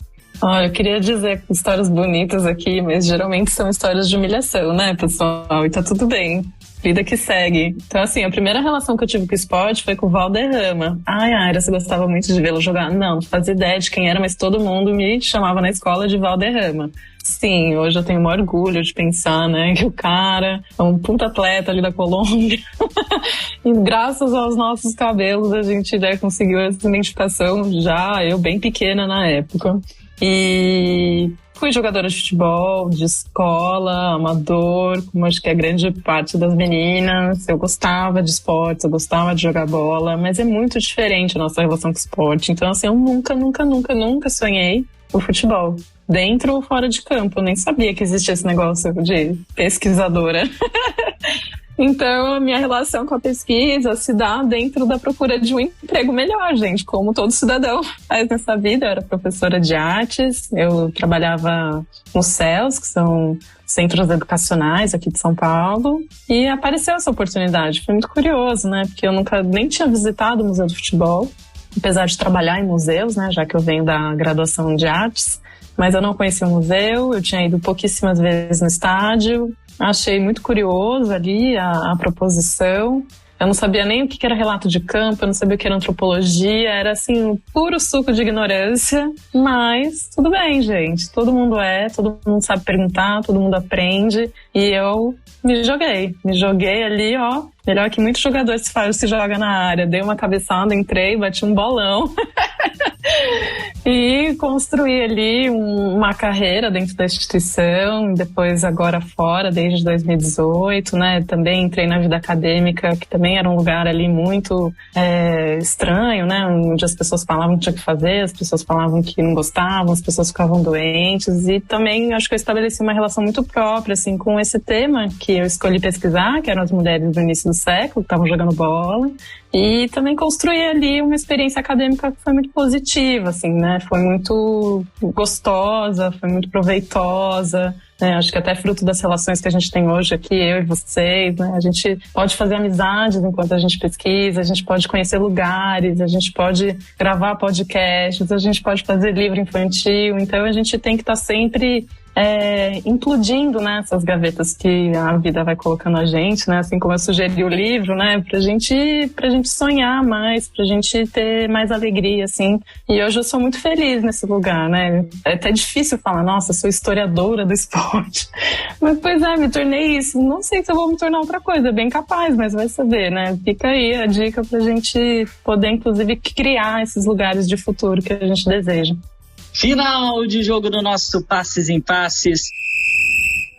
Eu queria dizer histórias bonitas aqui, mas geralmente são histórias de humilhação, né, pessoal? E tá tudo bem. Vida que segue. Então, assim, a primeira relação que eu tive com o esporte foi com o Valderrama. Aira, você gostava muito de vê-lo jogar? Não fazia ideia de quem era, mas todo mundo me chamava na escola de Valderrama. Sim, hoje eu tenho um orgulho de pensar, né, que o cara é um puta atleta ali da Colômbia. E graças aos nossos cabelos a gente já conseguiu essa identificação, já eu bem pequena na época. E fui jogadora de futebol, de escola, amador, como acho que é grande parte das meninas. Eu gostava de esportes, eu gostava de jogar bola, mas é muito diferente a nossa relação com o esporte. Então, assim, eu nunca sonhei o futebol. Dentro ou fora de campo, eu nem sabia que existia esse negócio de pesquisadora. Então, a minha relação com a pesquisa se dá dentro da procura de um emprego melhor, gente, como todo cidadão faz nessa vida. Eu era professora de artes, eu trabalhava nos CELS, que são centros educacionais aqui de São Paulo, e apareceu essa oportunidade. Foi muito curioso, né, porque eu nunca nem tinha visitado o Museu do Futebol, apesar de trabalhar em museus, né, já que eu venho da graduação de artes, mas eu não conhecia o museu, eu tinha ido pouquíssimas vezes no estádio. Achei muito curioso ali a proposição. Eu não sabia nem o que era relato de campo, eu não sabia o que era antropologia, era assim, um puro suco de ignorância. Mas tudo bem, gente. Todo mundo sabe perguntar, todo mundo aprende. E eu me joguei ali, ó. Melhor que muitos jogadores se joga na área. Dei uma cabeçada, entrei, bati um bolão. E construir ali uma carreira dentro da instituição, depois agora fora, desde 2018, né? Também entrei na vida acadêmica, que também era um lugar ali muito estranho, né? Onde as pessoas falavam que tinha que fazer, as pessoas falavam que não gostavam, as pessoas ficavam doentes. E também acho que eu estabeleci uma relação muito própria, assim, com esse tema que eu escolhi pesquisar, que eram as mulheres do início do século, que estavam jogando bola. E também construir ali uma experiência acadêmica que foi muito positiva, assim, né? Foi muito gostosa, foi muito proveitosa. Acho que até fruto das relações que a gente tem hoje aqui, eu e vocês, né? A gente pode fazer amizades enquanto a gente pesquisa, a gente pode conhecer lugares, a gente pode gravar podcasts, a gente pode fazer livro infantil. Então a gente tem que estar sempre implodindo, né, essas gavetas que a vida vai colocando a gente, né, assim como eu sugeri o livro, né, pra gente sonhar mais, pra gente ter mais alegria, assim. E hoje eu sou muito feliz nesse lugar, né. É até difícil falar, nossa, sou historiadora do esporte. Mas, pois me tornei isso. Não sei se eu vou me tornar outra coisa, bem capaz, mas vai saber, né. Fica aí a dica pra gente poder, inclusive, criar esses lugares de futuro que a gente deseja. Final de jogo do nosso Passes em Passes.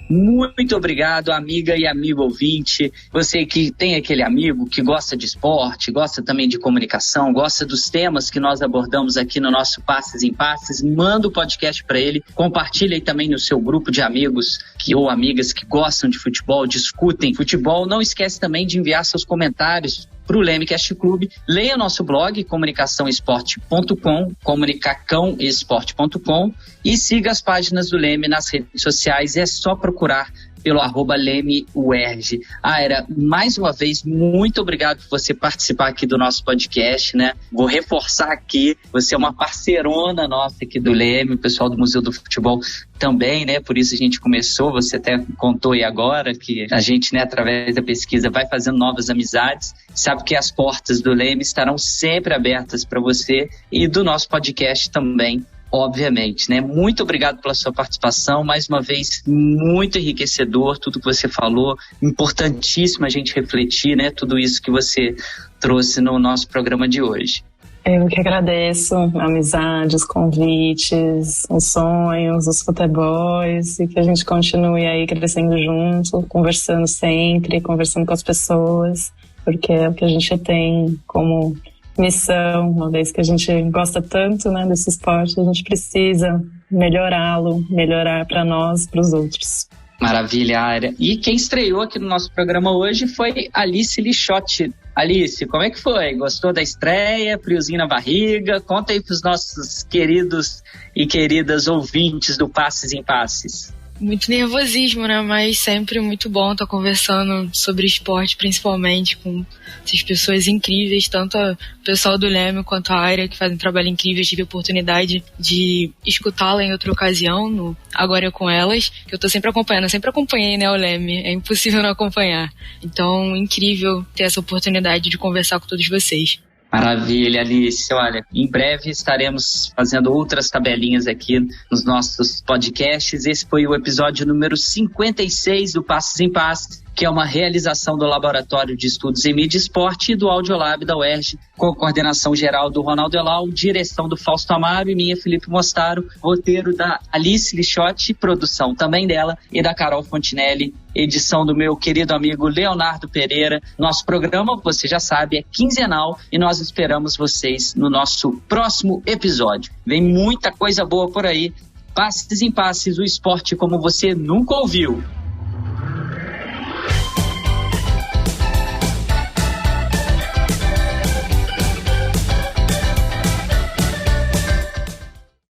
Muito obrigado, amiga e amigo ouvinte. Você que tem aquele amigo que gosta de esporte, gosta também de comunicação, gosta dos temas que nós abordamos aqui no nosso Passes em Passes, manda o podcast para ele, compartilha aí também no seu grupo de amigos ou amigas que gostam de futebol, discutem futebol. Não esquece também de enviar seus comentários para o Lemecast Clube. Leia o nosso blog comunicaçãoesporte.com, comunicacãoesporte.com, e siga as páginas do Leme nas redes sociais. É só procurar pelo @LemeUERJ. Aira, mais uma vez, muito obrigado por você participar aqui do nosso podcast, né? Vou reforçar aqui, você é uma parceirona nossa aqui do Leme, o pessoal do Museu do Futebol também, né? Por isso a gente começou, você até contou aí agora que a gente, né, através da pesquisa vai fazendo novas amizades. Sabe que as portas do Leme estarão sempre abertas para você e do nosso podcast também, obviamente, né? Muito obrigado pela sua participação, mais uma vez, muito enriquecedor tudo que você falou, importantíssimo a gente refletir, né? Tudo isso que você trouxe no nosso programa de hoje. Eu que agradeço, amizades, convites, os sonhos, os futebols, e que a gente continue aí crescendo junto, conversando sempre, conversando com as pessoas, porque é o que a gente tem como missão, uma vez que a gente gosta tanto, né, desse esporte, a gente precisa melhorá-lo, melhorar para nós, para os outros. Maravilha, Aira. E quem estreou aqui no nosso programa hoje foi Alice Lixotti. Alice, como é que foi? Gostou da estreia? Friozinho na barriga? Conta aí para os nossos queridos e queridas ouvintes do Passes em Passes. Muito nervosismo, né? Mas sempre muito bom estar conversando sobre esporte, principalmente com essas pessoas incríveis, tanto o pessoal do Leme quanto a Aira, que fazem um trabalho incrível. Eu tive a oportunidade de escutá-la em outra ocasião, no Agora com Elas, que eu tô sempre acompanhando. Eu sempre acompanhei, né, o Leme, é impossível não acompanhar. Então, incrível ter essa oportunidade de conversar com todos vocês. Maravilha, Alice. Olha, em breve estaremos fazendo outras tabelinhas aqui nos nossos podcasts. Esse foi o episódio número 56 do Passes em Passes, que é uma realização do Laboratório de Estudos em Mídia e Esporte e do Audiolab da UERJ, com coordenação geral do Ronaldo Elau, direção do Fausto Amaro e minha, Felipe Mostaro, roteiro da Alice Lixotti, produção também dela, e da Carol Fontinelli, edição do meu querido amigo Leonardo Pereira. Nosso programa, você já sabe, é quinzenal e nós esperamos vocês no nosso próximo episódio. Vem muita coisa boa por aí. Passes em Passes, o esporte como você nunca ouviu.